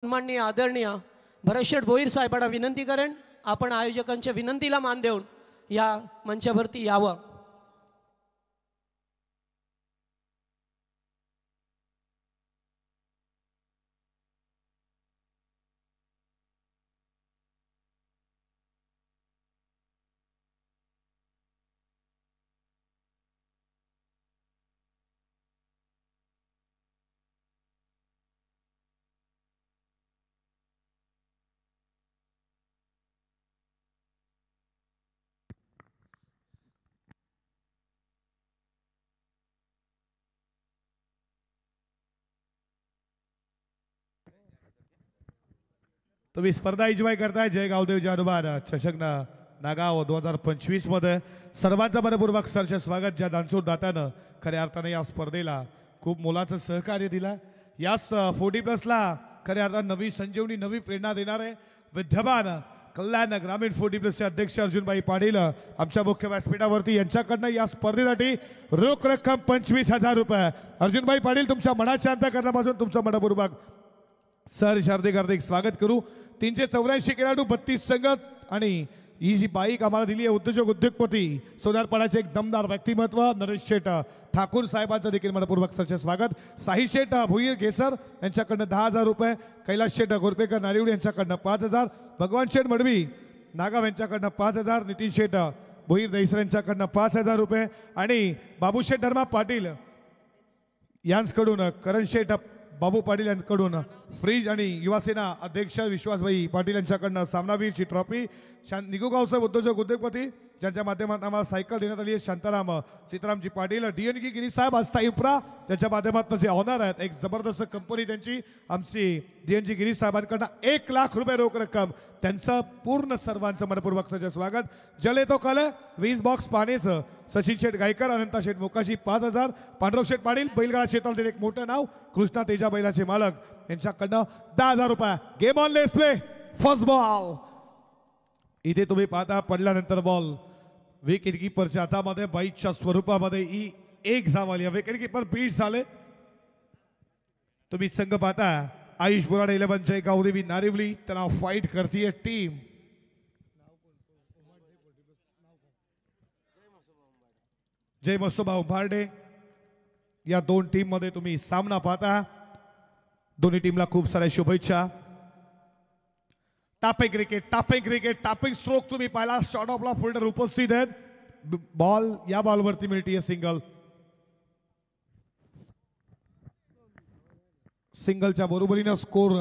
सन्माननीय आदरणीय भरतशेठ भोईर साहेबांना विनंती करेन, आपण आयोजकांच्या विनंतीला मान देऊन या मंचावरती यावं. तुम्ही स्पर्धा एन्जॉय करताय. जय गावदेव जानोबार चषक नागाव 2025 मध्ये सर्वांचं मनपूर्वक सरचे स्वागत. ज्या दानशूर दात्यानं खऱ्या अर्थाने या स्पर्धेला खूप मोलाचं सहकार्य दिला. याच 40+ खऱ्या अर्थाने नवी संजीवनी, नवी प्रेरणा देणारे विद्यमान कल्याण ग्रामीण 40+ अध्यक्ष अर्जुनभाई पाटील आमच्या मुख्य व्यासपीठावरती, यांच्याकडनं या स्पर्धेसाठी रोख रक्कम 25,000 रुपये. अर्जुनभाई पाटील, तुमच्या मनाच्या अंतःकरणापासून तुमचं मनपूर्वक सर हार्दिक हार्दिक स्वागत करू. 384 खेळाडू, 32 संगत आणि ही जी बाईक आम्हाला दिली आहे उद्योजक उद्योगपती सोनारपाड्याचे एक दमदार व्यक्तिमत्व नरेश शेठ ठाकूर साहेबांचं देखील मनपूर्वक सरचे स्वागत. साहिल शेठ भुईर घेसर यांच्याकडनं 10,000 रुपये. कैलास शेठ गोरपेकर नारिवडी यांच्याकडनं 5,000. भगवान शेठ मडवी नागाव यांच्याकडनं 5,000. नितीन शेठ भुईर दहिसर यांच्याकडनं 5,000 रुपये. आणि बाबूशेठ धर्मा पाटील यांच्याकडून करण शेठ बाबू पाटील यांच्याकडून फ्रीज आणि युवासेना अध्यक्ष विश्वासभाई पाटील यांच्याकडनं सामनावीरची ट्रॉफी. निगुगाव साहेब उद्योजक उद्योगपती ज्यांच्या माध्यमातून आम्हाला सायकल देण्यात आली आहे. शांताराम सीतारामजी पाटील DNK गिरी साहेब आस्था इप्रा त्यांच्या माध्यमातून जे ऑनर आहेत, एक जबरदस्त कंपनी त्यांची आमची DNG गिरी साहेबांकडनं 1 लाख रुपये रोख रक्कम. त्यांचं पूर्ण सर्वांचं मनपूर्वक स्वागत. जल येतो काल 20 बॉक्स पाण्याचं सचिन शेठ गायकर, अनंता शेठ मोकाशी 5,000. पांडुरंग शेठ पाटील बैलगाडा क्षेत्रातील एक मोठं नाव, कृष्णा तेजा बैलाचे मालक यांच्याकडनं 10,000 रुपये. Game on let's play. First ball इथे तुम्ही पाहता, पडल्यानंतर बॉल विकेट कीपरच्या हातामध्ये बाईकच्या स्वरूपामध्ये ही एक धाव आली. विकेट कीपर बीट झाले. तुम्ही संघ पाहता आयुष बुराडे 11 जय गावदेवी नारिवली, त्यांना फाईट करतीये टीम जय मसोबा उंभारडे. या दोन टीम मध्ये तुम्ही सामना पाहता. दोन्ही टीमला खूप साऱ्या शुभेच्छा. टापिंग क्रिकेट टापिंग स्ट्रोक तुम्ही पाहिला. शॉर्ट ऑफला फोल्डर उपस्थित आहेत. बॉल या बॉलवरती मिळते सिंगल. सिंगलच्या बरोबरीनं स्कोर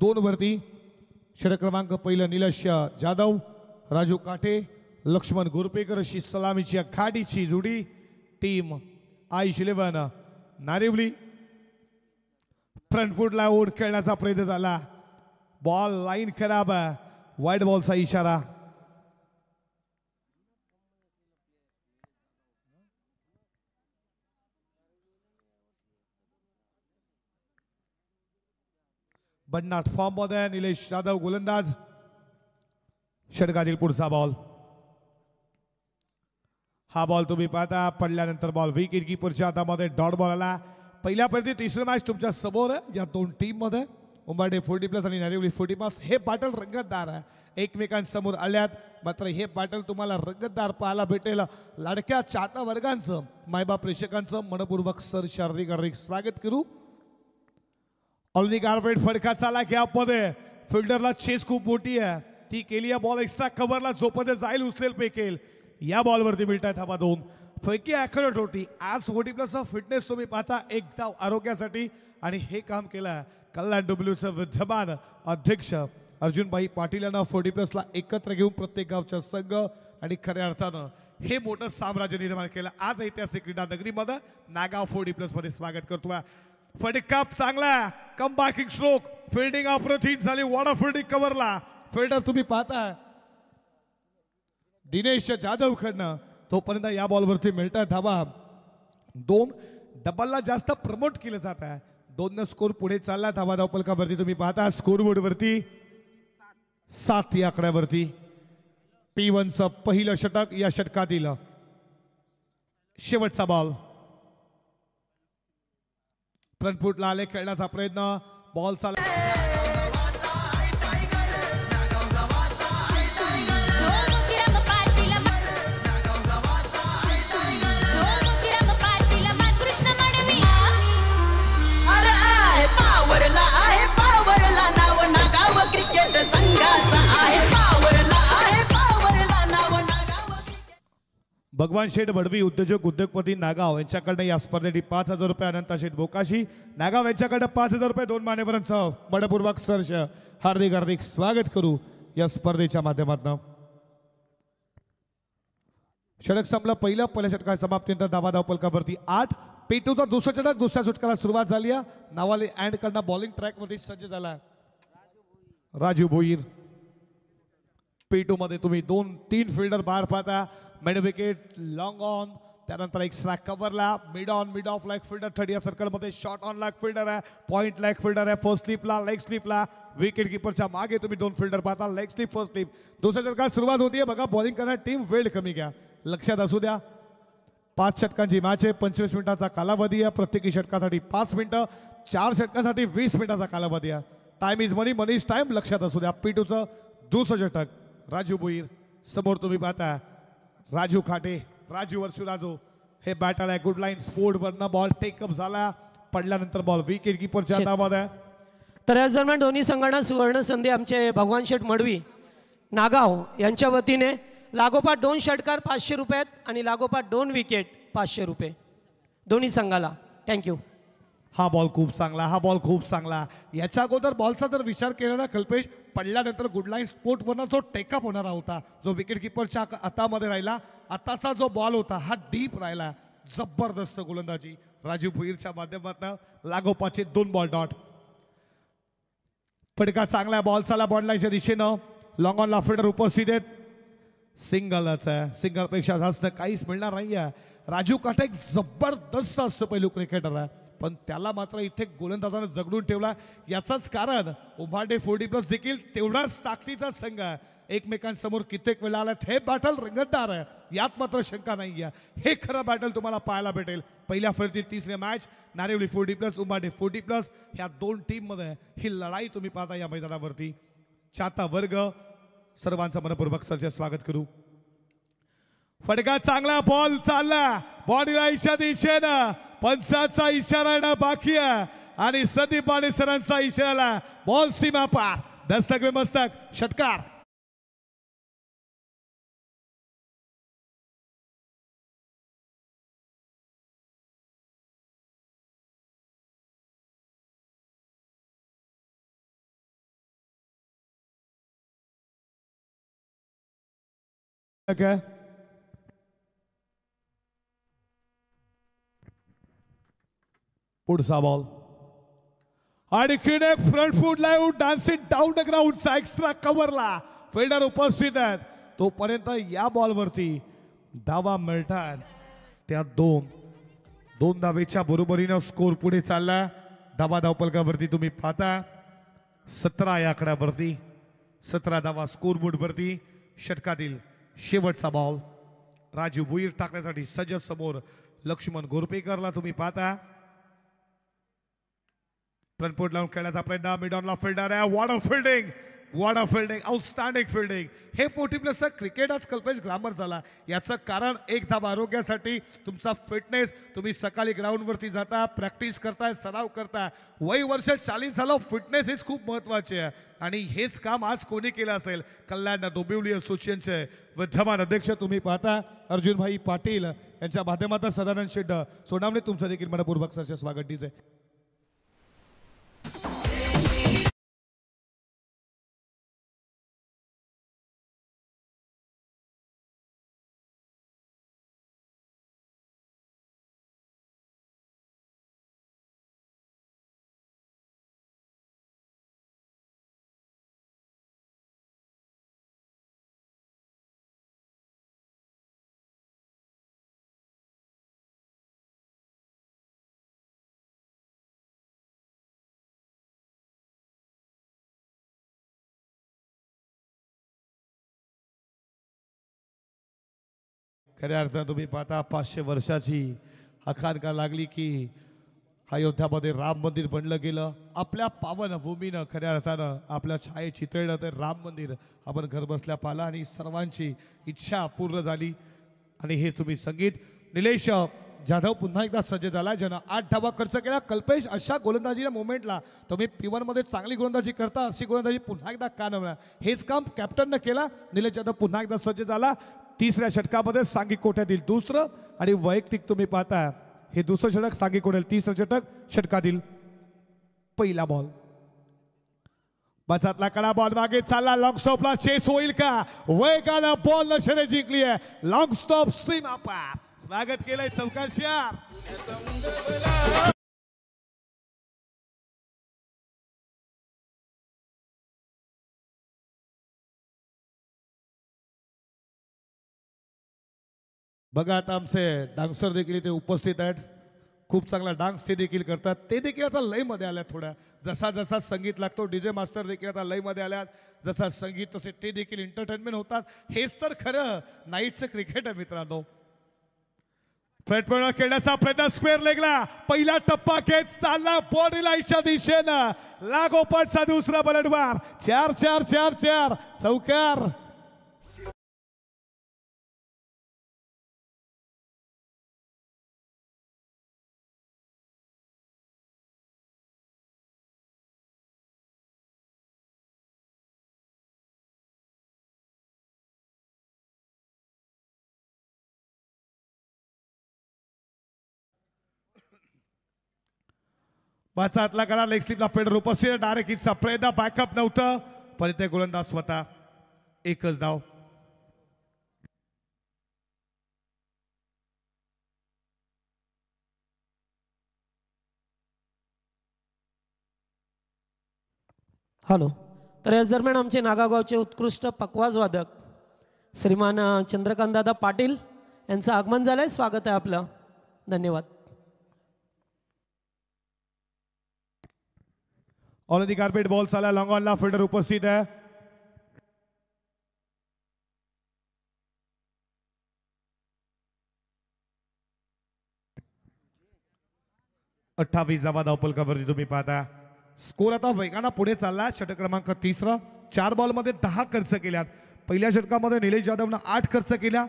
2 वरती. षटक क्रमांक पहिलं निलेश जाधव, राजू काटे, लक्ष्मण गोरपेकर अशी सलामीची आखाडीची जोडी. टीम आयुष 11 नारिवली. फ्रंट फूटला ओढ खेळण्याचा प्रयत्न झाला. बॉल लाईन खराब, वाईड बॉलचा इशारा. बन्नाट फॉर्म मध्ये निलेश जाधव गोलंदाज. षटकातील पुढचा बॉल. हा बॉल तुम्ही पाहता, पडल्यानंतर बॉल विकेट कीपरच्या हातामध्ये डॉट बॉल आला. पहिल्या प्रति तिसरं मॅच तुमच्या समोर आहे या दोन टीम मध्ये. उंबाडे 40+ आणि नारिवली 40+. हे बॅटल रंगतदार आहे, एकमेकांसमोर आल्यात. मात्र हे बॅटल तुम्हाला रंगतदार पाहायला भेटेल. लाडक्या चाहता वर्गांचं, मायबाप प्रेक्षकांचं मनपूर्वक सर हार्दिक हार्दिक स्वागत करू. ऑलनी गारवेट फडका चाला गॅपमध्ये. फिल्डरला चेस खूप मोठी आहे, ती केली. बॉल एक्स्ट्रा कव्हरला झोपमध्ये जाईल, उचलेल पेकेल. या बॉलवरती मिळतात हवा 2. पैकी ॲक्युरेट होती. आज 40+ फिटनेस तुम्ही पाहता, एक धाव आरोग्यासाठी. आणि हे काम केलं कल्याण डब्ल्यूचं विद्यमान अध्यक्ष अर्जुनभाई पाटील यांना 40+ला एकत्र घेऊन प्रत्येक गावचा संघ आणि खऱ्या अर्थानं हे मोठं साम्राज्य निर्माण केलं. आज ऐतिहासिक क्रीडा नगरीमध्ये नागाव 40+ मध्ये स्वागत करतोय. फटका चांगला, कम बॅकिंग स्ट्रोक, फिल्डिंग अप्रतिम झाली. वॉटर फिल्डिंग कव्हरला फिल्डर तुम्ही पाहता दिनेश जाधव कडनं. तोपर्यंत या बॉलवरती मिळतात धावा 2. डबलला जास्त प्रमोट केलं जात आहे. 2 स्कोर पुढे चालला. धावा धावपलकावरती तुम्ही पाहता स्कोरबोर्ड वरती 7 या आकड्यावरती. P1चं पहिलं षटक, या षटकातील शेवटचा बॉल. फ्रंट फूटला आले, खेळण्याचा प्रयत्न. बॉल चालला. भगवान शेठ भडवी उद्योजक उद्योगपती नागाव यांच्याकडनं या स्पर्धेसाठी 5,000 रुपये, अनंता शेठ बोकाशी नागाव यांच्याकडनं 5,000 रुपये, दोन मान्यवरांचं मनपूर्वक सहर्ष हार्दिक हार्दिक स्वागत करू या स्पर्धेच्या माध्यमातून. षटक संपलं पहिल्या षटका समाप्तीनंतर धावा धावपलकावरती 8. पेटूचा दुसरा षटक, दुसऱ्या षटकाला सुरुवात झाली आहे. नावाले अँड करणं बॉलिंग ट्रॅक मध्ये सज्ज झाला राजू भोईर. पेटू मध्ये तुम्ही 2-3 फिल्डर बाहेर पाहता. मिड विकेट, लॉंग ऑन, त्यानंतर एक स्ट्राइक कव्हरला, mid on, mid off leg fielder, third या सर्कलमध्ये शॉर्ट ऑन लेग फिल्डर आहे, पॉइंट लेग फिल्डर आहे, फर्स्ट स्लिपला, लेग स्लिपला, विकेट किपरच्या मागे तुम्ही 2 फिल्डर पाहता. Leg slip, first slip. दुसऱ्या षटकात सुरुवात होतीये बघा. बॉलिंग करणार टीम वेळ कमी घ्या, लक्षात असू द्या. 5 षटकांची मॅच आहे, 25 मिनिटाचा कालावधी आहे. प्रत्येकी षटकासाठी 5 मिनिटं, 4 षटकासाठी 20 मिनिटाचा कालावधी आहे. Time is money, money is time, लक्षात असू द्या. पिटूचं दुसरं षटक राजू भोईर. समोर तुम्ही पाहता राजू खाटे, राजू वर्षुराजो. हे बॅटर आहे, गुड लाईन स्पोर्ट वरनं बॉल टेकअप झाला, पडल्यानंतर बॉल विकेट किपरच्या हातामध्ये. तर याच दरम्यान दोन्ही संघांना सुवर्ण संधी आमचे भगवान शेठ मडवी नागाव यांच्या वतीने लागोपाठ 2 षटकार 500 रुपयात आणि लागोपाठ 2 विकेट 500 रुपये दोन्ही संघाला. थँक्यू. हा बॉल खूप चांगला, हा बॉल खूप चांगला. याच्या अगोदर बॉलचा जर विचार केला ना कल्पेश, पडल्यानंतर गुडलाईन स्पोर्टवरनं जो टेकअप होणारा होता, जो विकेट किपरच्या हातामध्ये राहिला, आताचा जो बॉल होता हा डीप राहिला. जबरदस्त गोलंदाजी राजू भोईरच्या माध्यमातून. लागोपाठचे 2 बॉल डॉट. फटका चांगला, बॉल चाला बॉल लाईनच्या दिशेनं. लॉंग ऑन ला फिल्डर उपस्थित आहेत. सिंगलच आहे, सिंगलपेक्षा जास्त काहीच मिळणार नाहीये. राजू काटे एक जबरदस्त असं पहिलू क्रिकेटर आहे, पण त्याला मात्र इथे गोलंदाजानं जगडून ठेवला. याचंच कारण उभाटे 40+ देखील तेवढाच ताकदीचा संघ आहे. एकमेकांसमोर कित्येक वेळा आला. हे बॅटल रंगतदार आहे, यात मात्र शंका नाही आहे. हे खरं बॅटल तुम्हाला पाहायला भेटेल. पहिल्या फळीतील 3री मॅच नारिवली 40+, उभाटे 40+, ह्या 2 टीममध्ये ही लढाई तुम्ही पाहता या मैदानावरती. चाहता वर्ग सर्वांचं मनपूर्वक सरचे स्वागत करू. फटका चांगला, बॉल चालला बॉडी लाईनच्या दिशेनं. पंचाचा इशारा येणं बाकी आहे आणि संदीप बाणे सरांचा इशारा. बॉल सीमा पार, दस्तक में मस्तक, षटकार. पुढचा बॉल आणखीन एक front foot live dancing down the ग्राउंडचा एक्स्ट्रा कव्हरला फिल्डर उपस्थित आहेत. तोपर्यंत या बॉलवरती धावा मिळतात. त्या 2 धावेच्या बरोबरीनं स्कोर पुढे चालला. धावा धावपलकावरती तुम्ही पाहता 17 या आकड्यावरती 17 धावा स्कोर बोर्डवरती. षटकातील शेवटचा बॉल राजू भोईर टाकण्यासाठी सज्ज. समोर लक्ष्मण गोरपेकरला तुम्ही पाहता. फ्रंटफूट लावून खेळण्याचा प्रयत्न. मिडॉनला फिल्डर आहे. What of fielding, what of fielding, outstanding fielding. हे 40+ क्रिकेट आज कल्पेश ग्रामर झाला. याचं कारण एक धाव आरोग्यासाठी, तुमचा फिटनेस. तुम्ही सकाळी ग्राउंडवरती जाता, प्रॅक्टिस करताय, सराव करताय. वय वर्ष 40 झालं, फिटनेस हेच खूप महत्त्वाचे आहे. आणि हेच काम आज कोणी केलं असेल? कल्याण डोंबिवली असोसिएशनचे विद्यमान अध्यक्ष तुम्ही पाहता अर्जुनभाई पाटील यांच्या माध्यमातून सदानंद शेठ सोनावणे तुमचं देखील मनपूर्वक सरचे स्वागत डीजे. खऱ्या अर्थानं तुम्ही पाहता 500 वर्षाची आखाणका लागली की अयोध्यामध्ये राम मंदिर बनलं गेलं. आपल्या पावन भूमीनं खऱ्या अर्थानं आपल्या छाये चितळलं ते राम मंदिर आपण घर बसल्या पाहिलं आणि सर्वांची इच्छा पूर्ण झाली. आणि हे तुम्ही संगीत. निलेश जाधव पुन्हा एकदा सज्ज झाला, ज्यानं 8 धावा खर्च केला. कल्पेश अशा गोलंदाजीच्या मोमेंटला तुम्ही P1 मध्ये चांगली गोलंदाजी करता, अशी गोलंदाजी पुन्हा एकदा का नव्हता. हेच काम कॅप्टननं केला. निलेश जाधव पुन्हा एकदा सज्ज झाला. तिसऱ्या षटकामध्ये सांघिक कोट्यातील दुसरं आणि वैयक्तिक तुम्ही पाहता हे दुसरं षटक, सांघिक कोट्यातील तिसरं षटक, षटकातील पहिला बॉल. बचातला कडा बॉल मागे चालला, लॉंग स्टॉपला चेस होईल का? वेगानं बॉल नशेने जिंकली आहे. लॉंग स्टॉप सीमा पार. स्वागत केलंय चौकारच्या. बघा आता आमचे डान्सर देखील इथे उपस्थित आहेत. खूप चांगला डान्स ते देखील करतात. ते देखील आता लयमध्ये आल्यात. थोड्या जसा जसा संगीत लागतो डीजे मास्टर देखील आता लयमध्ये आल्यात. जसा संगीत तसे ते देखील एंटरटेनमेंट होतात. हेच तर खरं नाईटचं क्रिकेट आहे मित्रांनो. फ्रंट खेळण्याचा प्रयत्न स्क्वेअर लेगला पहिला टप्पा खेळ चालला बॉडी लाईनच्या दिशेनं. लागोपाठचा दुसरा बलटवार. 4-4-4-4 चौकार. बाचातला करा लेग स्लिपला फेडर उपस्थित. डायरेक्ट हिटचा प्रयत्न, बॅकअप नव्हतं पण इथे गोलंदाज स्वतः. एकच धाव. हॅलो. तर याच दरम्यान आमचे नागागावचे उत्कृष्ट पकवाज वादक श्रीमान चंद्रकांतदादा पाटील यांचं आगमन झालंय. स्वागत आहे आपलं. धन्यवाद. ऑन दी कार्पेट बॉल चाला लॉंग ऑनला फिल्डर उपस्थित आहे. अठ्ठावीस धावा धावपलकावरती तुम्ही पाहता. स्कोर आता वेगानं पुढे चालला. षटक क्रमांक 3. 4 बॉलमध्ये 10 खर्च केल्यात. पहिल्या षटकामध्ये निलेश जाधवनं 8 खर्च केल्या.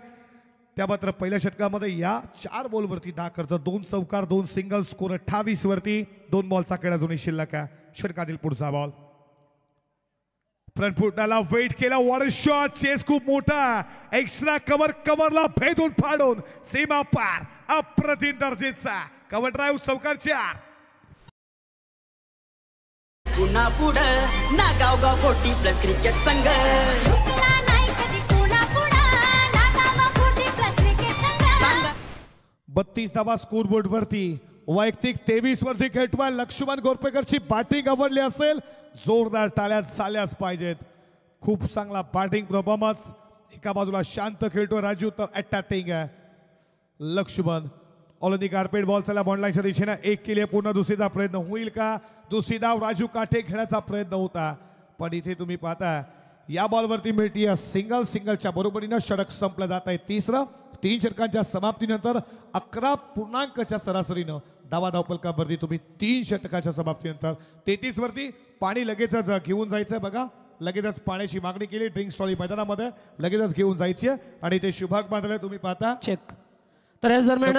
त्या मात्र पहिल्या षटकामध्ये या 4 बॉलवरती 10 खर्च, 2 चौकार 2 सिंगल. स्कोर 28 वरती. 2 बॉलचा खेळ अजूनही शिल्लक आहे. षटकातील पुढचा बॉल. फ्रंट फुटला वेट केला. Water shot. चेस खूप मोठा. एक्स्ट्रा कव्हरला भेदून फाडून सीमा पार. अप्रतिम दर्जेचा कव्हर ड्राईव्ह. चौकार 4. पुन्हा पुढं नागावगाव 40+ क्रिकेट संघ. 32 धावा स्कोर बोर्ड वरती. वैयक्तिक 23 वरती खेळतोय. लक्ष्मण गोरपेकरची बॅटिंग आवडली असेल जोरदार टाळ्यात झाल्याच पाहिजेत. खूप चांगला बॅटिंग परफॉर्मन्स. एका बाजूला शांत खेळतोय राजू तर अटॅकिंग आहे Laxman. All the carpet ball चला बॉन्डलाईनच्या दिशेने. 1 केले पूर्ण. दुसरीचा प्रयत्न होईल का? दुसरी धाव राजू काठे खेळण्याचा प्रयत्न होता पण इथे तुम्ही पाहता या बॉलवरती मिळते सिंगल. सिंगलच्या बरोबरीनं षटक संपलं जात आहे. 3 षटकांच्या समाप्तीनंतर 11 पूर्णांकच्या सरासरीनं धावा धावपलकावरती तुम्ही 3 षटकाच्या समाप्तीनंतर 33 वरती. पाणी लगेचच घेऊन जायचं बघा. लगेचच पाण्याची मागणी केली. ड्रिंक्स ट्रॉली मैदानामध्ये लगेचच घेऊन जायची आणि ते शुभाग बांधले तुम्ही पाहता. चेक. तर याच दरम्यान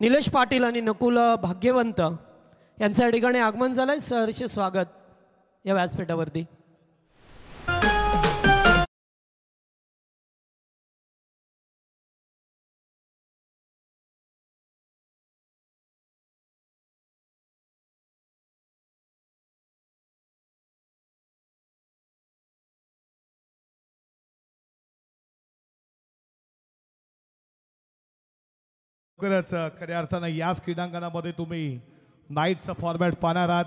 निलेश पाटील आणि नकुल भाग्यवंत यांचं या ठिकाणी आगमन झालंय. सहर्ष स्वागत या व्यासपीठावरती. खऱ्या अर्थानं याच क्रीडांगणामध्ये तुम्ही नाईटचा फॉर्मॅट पाहणार आहात.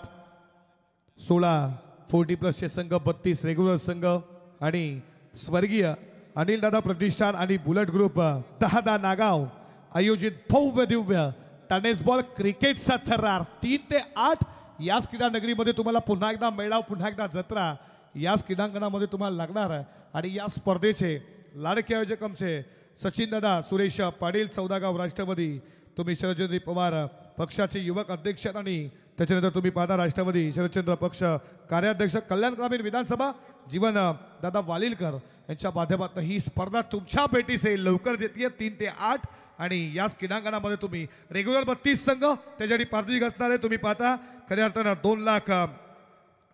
16 40+ संघ, 32 रेग्युलर संघ आणि स्वर्गीय अनिल दादा प्रतिष्ठान आणि बुलेट ग्रुप 10 नागाव आयोजित भव्य दिव्य टेनिस बॉल क्रिकेटचा थरार 3 ते 8 याच क्रीडा नगरीमध्ये तुम्हाला पुन्हा एकदा मेळाव, पुन्हा एकदा जत्रा याच क्रीडांगणामध्ये तुम्हाला लागणार आहे. आणि या स्पर्धेचे लाडके आयोजक आमचे सचिन दादा सुरेश पाटील 14 गाव राष्ट्रवादी. तुम्ही शरदचंद्र पवार पक्षाचे युवक अध्यक्ष आणि त्याच्यानंतर तुम्ही पाहता राष्ट्रवादी शरदचंद्र पक्ष कार्याध्यक्ष कल्याण ग्रामीण विधानसभा जीवन दादा वालिलकर यांच्या माध्यमातून ही स्पर्धा तुमच्या भेटीस येईल. लवकर येते 3 ते 8 आणि याच क्रीडांगणामध्ये तुम्ही रेग्युलर 32 संघ त्याच्यासाठी पारदर्शक असणार आहे. तुम्ही पाहता खऱ्या अर्थानं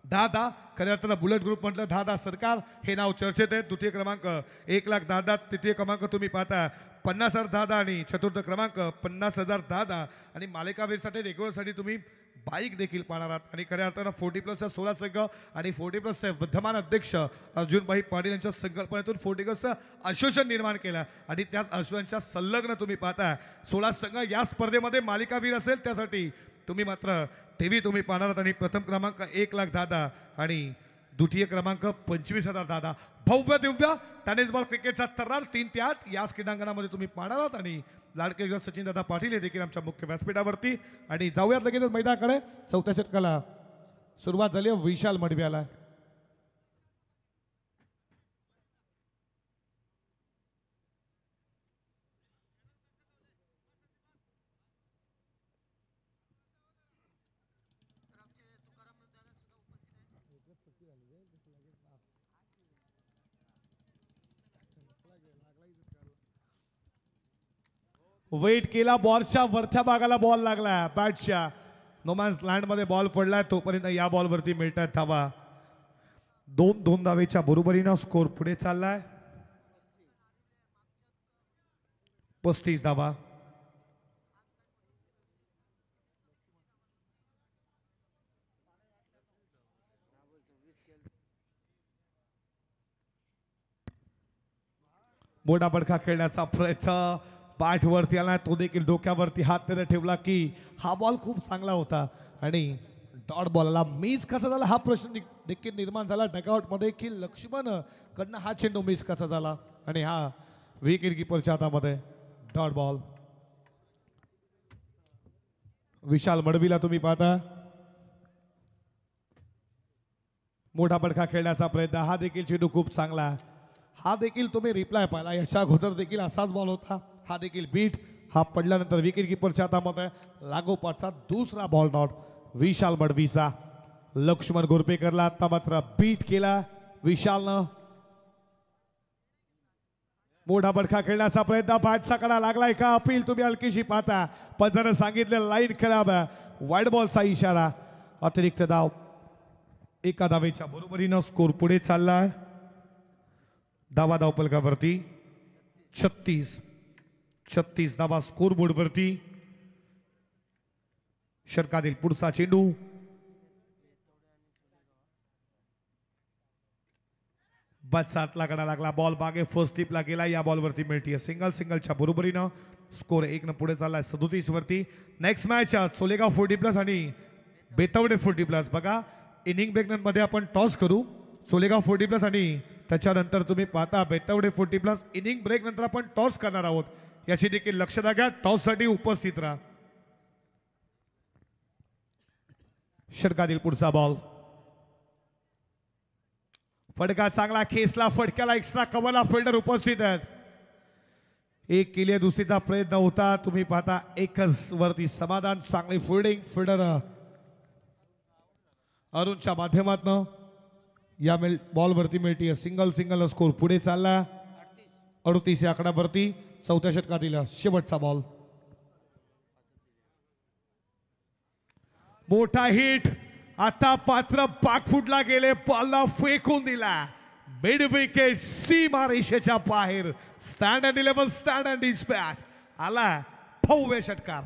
10 खऱ्या अर्थानं बुलेट ग्रुप म्हटलं 10 सरकार हे नाव चर्चेत आहे. द्वितीय क्रमांक 1,10,000, तृतीय क्रमांक तुम्ही पाहता 50,000 आणि चतुर्थ क्रमांक 50,000 आणि मालिकावीरसाठी रेग्युलरसाठी तुम्ही बाईक देखील पाहणार आहात. आणि खऱ्या अर्थानं 40+चा 16 संघ आणि 40+चे विद्यमान अध्यक्ष अर्जुनभाई पाटील यांच्या संकल्पनेतून 40+चं असोसिएशन निर्माण केलं आणि त्याच असोसिएशनच्या संलग्न तुम्ही पाहता 16 संघ या स्पर्धेमध्ये मालिकावीर असेल. त्यासाठी तुम्ही मात्र टीव्ही तुम्ही पाहणार आहात. आणि प्रथम क्रमांक 1,10,000 आणि द्वितीय क्रमांक 25,000. भव्य दिव्य टेनिस बॉल क्रिकेटचा तर्रार 3 ते 8 याच क्रीडांगणामध्ये तुम्ही पाहणार आहात. आणि लाडके सचिन दादा पाटील हे देखील आमच्या मुख्य व्यासपीठावरती. आणि जाऊयात लगेच मैदानाकडे. चौथ्या षटकाला सुरुवात झाली आहे. विशाल मडव्याला वेट केला. बॉलच्या वरच्या भागाला बॉल लागला. बॅटच्या नोमॅन्स लँडमध्ये बॉल पडलाय. तोपर्यंत या बॉलवरती मिळतात धावा. 2 धावेच्या बरोबरीनं स्कोर पुढे चाललाय. 35 धावा. मोठा पडखा खेळण्याचा प्रयत्न बॅट वरती आला. तो देखील डोक्यावरती हात त्याने ठेवला की हा बॉल खूप चांगला होता आणि डॉट बॉलला मिस कसा झाला हा प्रश्न देखील निर्माण झाला डगआउट मध्ये की लक्ष्मण कडनं हा चेंडू मिस कसा झाला. आणि हा विकेट कीपरच्या हातामध्ये डॉट बॉल. विशाल मडवीला तुम्ही पाहता मोठा पडखा खेळण्याचा प्रयत्न. हा देखील चेंडू खूप चांगला. हा देखील तुम्ही रिप्लाय पाहिला. याच्या अगोदर देखील असाच बॉल होता. हा देखील बीट. हा पडल्यानंतर विकेट कीपरच्या हातामध्ये लागोपाठचा दुसरा बॉल डॉट विशाल मडवीचा. लक्ष्मण गोरपेकरला आता मात्र बीट केला विशालनं. मोठा बडखा खेळण्याचा प्रयत्न. बॅटचा कडा लागलाय का अपील तुम्ही हलकीशी पाहता. पण जर सांगितलं लाईन खराब वाईड बॉलचा इशारा. अतिरिक्त धाव 1 धावेच्या बरोबरीनं स्कोर पुढे चाललाय. धावा पलकावरती 36 धावा स्कोर बोर्डवरती. षटकातील पुढचा चेंडू बचातला कडा लागला. बॉल मागे फर्स्ट टिपला गेला. या बॉलवरती मिळते सिंगलच्या बरोबरीनं स्कोर 1 पुढे चाललाय 37 वरती. नेक्स्ट मॅच सोलेगाव 40+ आणि बेतवडे 40+. बघा इनिंग ब्रेक मध्ये आपण टॉस करू. सोलेगाव 40+ आणि त्याच्यानंतर तुम्ही पाहता बेतवडे 40+ इनिंग ब्रेक नंतर आपण टॉस करणार आहोत. याची देखील लक्ष द्या. टॉस साठी उपस्थित राहा. षटकातील पुढचा बॉल. फटका चांगला खेचला. फटक्याला एक्स्ट्रा कव्हरला फिल्डर उपस्थित आहेत. एक केली दुसरीचा प्रयत्न होता. तुम्ही पाहता एकच वरती समाधान. चांगली फिल्डिंग फिल्डर अरुणच्या माध्यमातून या बॉलवरती मिळते सिंगल स्कोर पुढे चालला 38 या आकड्यावरती. चौथ्या षटकातील शेवटचा बॉल. मोठा हिट. आता पात्र पाकफुटला गेले. बॉलला फेकून दिला. मिड विकेट सीमा रेषेच्या बाहेर. Stand and 11 stand and dispatch आला भव्य षटकार.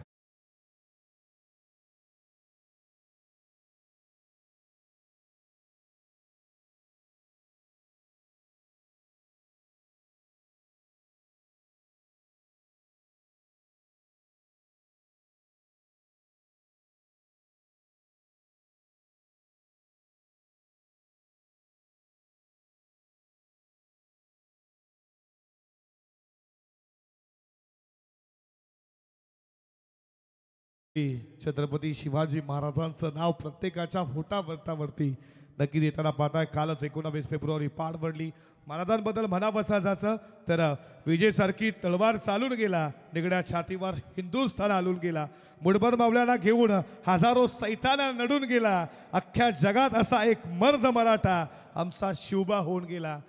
छत्रपती शिवाजी महाराजांचं नाव प्रत्येकाच्या होटावरती नक्की येताना पाहताय. कालच 19 फेब्रुवारी पाडवडली. महाराजांबद्दल म्हणावंसं जायचं तर विजेसारखी तलवार चालून गेला. निगड्या छातीवर हिंदुस्थान आलून गेला. मुठभर मावळ्यांना घेऊन हजारो सैताना नडून गेला. अख्ख्या जगात असा एक मर्द मराठा आमचा शिवबा होऊन गेला.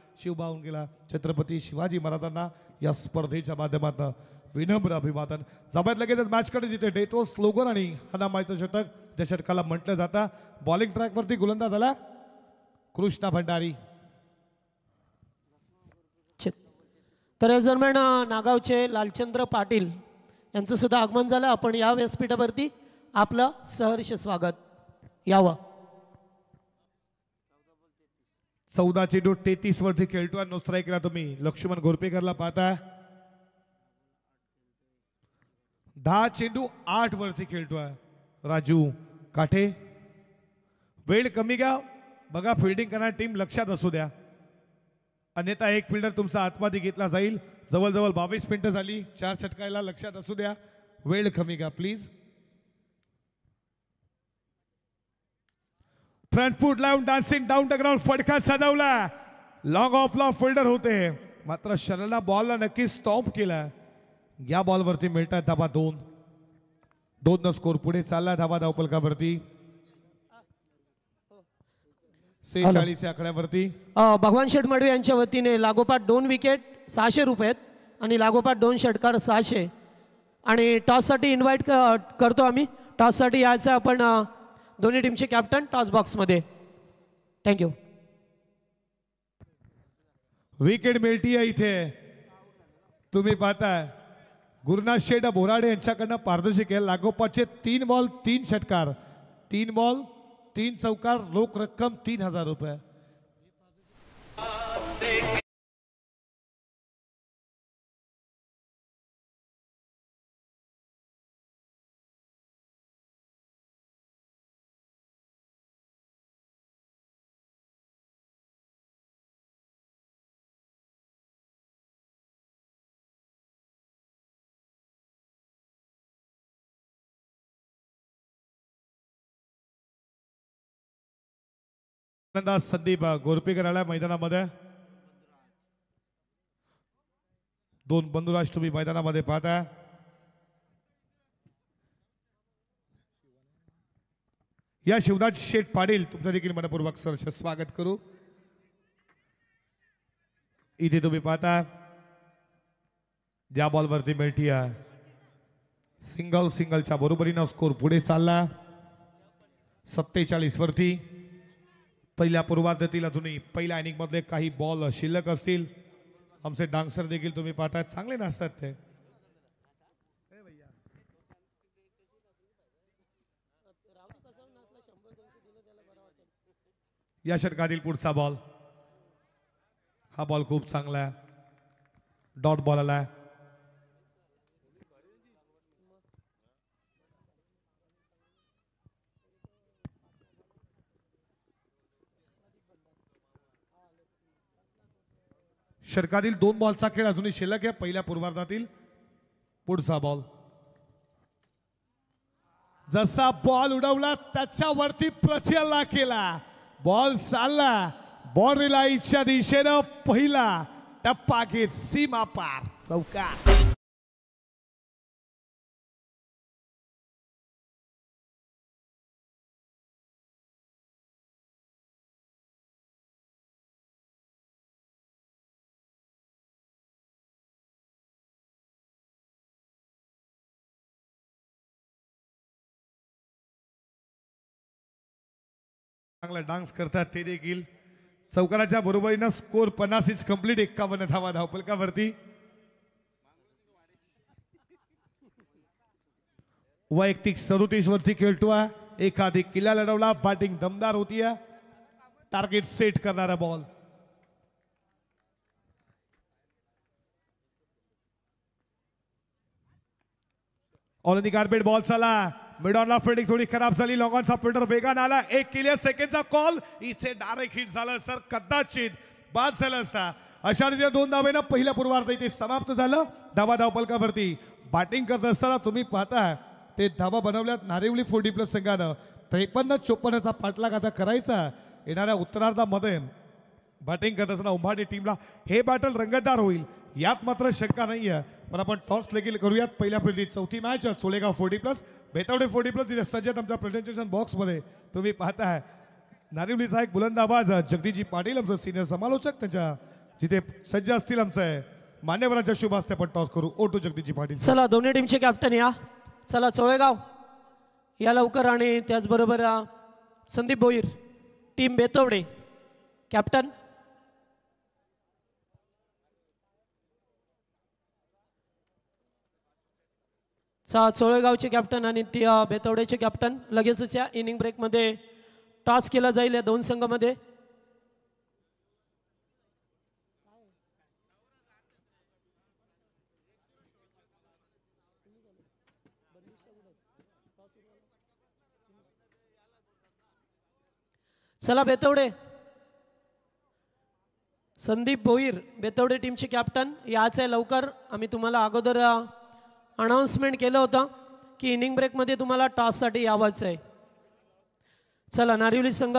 छत्रपती शिवाजी महाराजांना या स्पर्धेच्या माध्यमातून विनम्र अभिवादन. जबात लगेच मॅचकडे जिथे डेतो स्लोगन आणि हनामाईचं षटक ज्या षटकाला म्हटलं जातं. बॉलिंग ट्रॅकवरती गोलंदाज आला कृष्णा भंडारी. तर या दरम्यान नागावचे लालचंद्र पाटील यांचं सुद्धा आगमन झालं. आपण या व्यासपीठावरती आपलं सहर्ष स्वागत. यावं. 14 चेंडू 33 वरती खेळतोय. नो स्ट्राईकला तुम्ही लक्ष्मण गोरपेकरला पाहता. 10 चेंडू 8 वरती खेळतोय राजू काठे. वेळ कमी घ्या बघा. फिल्डिंग करणारी टीम लक्षात असू द्या, अन्यथा एक फिल्डर तुमचा आतमध्ये घेतला जाईल. जवळजवळ 22 मिनिटं झाली. 4 षटकायला लक्षात असू द्या. वेळ कमी घ्या प्लीज. फ्रंट फूट लावून डान्सिंग डाऊन द ग्राउंड. फटका सजवला. लॉंग ऑफला फिल्डर होते, मात्र शरला बॉलला नक्की स्टॉप केला. या बॉलवरती मिळतात धाबा 2 न स्कोर पुढे चालला. धाबा धावपलकावरती 46 आकड्यावरती. भगवान शेठ मडवी यांच्या वतीने लागोपाठ 2 विकेट 600 रुपये आणि लागोपाठ 2 षटकार 600. आणि टॉससाठी इन्व्हाइट करतो आम्ही. टॉससाठी यायचं आपण दोन्ही टीमचे कॅप्टन टॉस बॉक्समध्ये. थँक्यू. विकेट मिळतीये इथे. तुम्ही पाहताय गुरुनाथ शेठ बोराडे यांच्याकडनं पारदर्शी खेळ. लागोपाठचे 3 बॉल 3 षटकार. 3 बॉल 3 चौकार. रोख रक्कम 3000 रुपये. संदीप गोरपेकर आला मैदानामध्ये. 2 बंधुराज तुम्ही मैदानामध्ये पाहता. या शिवराज शेठ पाटील तुमचं देखील मनपूर्वक सहर्ष स्वागत करू. इथे तुम्ही पाहता ज्या बॉलवरती मिळती सिंगलच्या बरोबरीनं स्कोर पुढे चालला. 47 वरती. पहिल्या पूर्वार्धातील अजूनही पहिल्या इनिंग मधले काही बॉल शिल्लक असतील. आमचे डान्सर देखील तुम्ही पाहताय चांगले नसतात ते. या षटकातील पुढचा बॉल. हा बॉल खूप चांगला आहे. डॉट बॉल आला. षटकातील 2 बॉलचा खेळ अजूनही शिल्लक आहे. पहिल्या पूर्वार्धातील पुढचा बॉल. जसा बॉल उडवला त्याच्यावरती प्रचेला केला. बॉल चालला बाउंड्री लाईनच्या दिशेनं. पहिला टप्पा घेत सीमा पार चौकार. चांगला डान्स करतात ते देखील. चौकाराच्या बरोबरीनं स्कोर 50 कंप्लीट. 51 धावा धावपलकावरती. वैयक्तिक 37 वरती खेळतोय. एकाधिक किल्ला लढवला. बॅटिंग दमदार होती. टार्गेट सेट करणारा ball. On the carpet ball चला. मिडॉनला फिल्डिंग थोडी खराब झाली. लॉंगॉनचा फिल्डर वेगान आला. 1 क्लिअर सेकंडचा कॉल. इथे डायरेक्ट हिट झालं सर. कदाचित बाद झालं असता. अशा रीतीने 2 धावेनं पहिल्या पूर्वार्ध इथे समाप्त झालं. धावा धावपलकावरती बॅटिंग करत असताना तुम्ही पाहता ते धावा बनवल्यात नारिवली 40+ संघानं. 53-54चा पाठलाग आता करायचा. येणाऱ्या उत्तरार्धामध्ये बॅटिंग करत असताना उंबाडी टीमला हे बॅटल रंगतदार होईल यात मात्र शंका नाही आहे. पण आपण टॉस देखील करूयात. पहिल्या फिल्डची चौथी मॅच सोलेगाव 40+, बेतावडे 40+. सज्जत आमच्या प्रेझेंटेशन बॉक्समध्ये तुम्ही पाहताय नारिवलीचा एक बुलंद आवाज जगदीजी पाटील आमचं सिनियर समालोचक. त्यांच्या जिथे सज्ज असतील आमचे मान्यवरांच्या शुभ हस्ते आपण टॉस करू. ओटू जगदीजी पाटील. चला दोन्ही टीमचे कॅप्टन या. चला चोळेगाव या लवकर. आणि त्याचबरोबर संदीप भोईर टीम बेतवडे कॅप्टन चोळेगावचे कॅप्टन आणि बेतवड्याचे कॅप्टन लगेचच या इनिंग ब्रेकमध्ये टॉस केला जाईल या दोन संघामध्ये. चला बेतवडे संदीप भोईर बेतवडे टीमचे कॅप्टन याच आहे लवकर. आम्ही तुम्हाला अगोदर अनाउन्समेंट केलं होतं की इनिंग ब्रेकमध्ये तुम्हाला टॉससाठी यावंच आहे. चला नारिवली संघ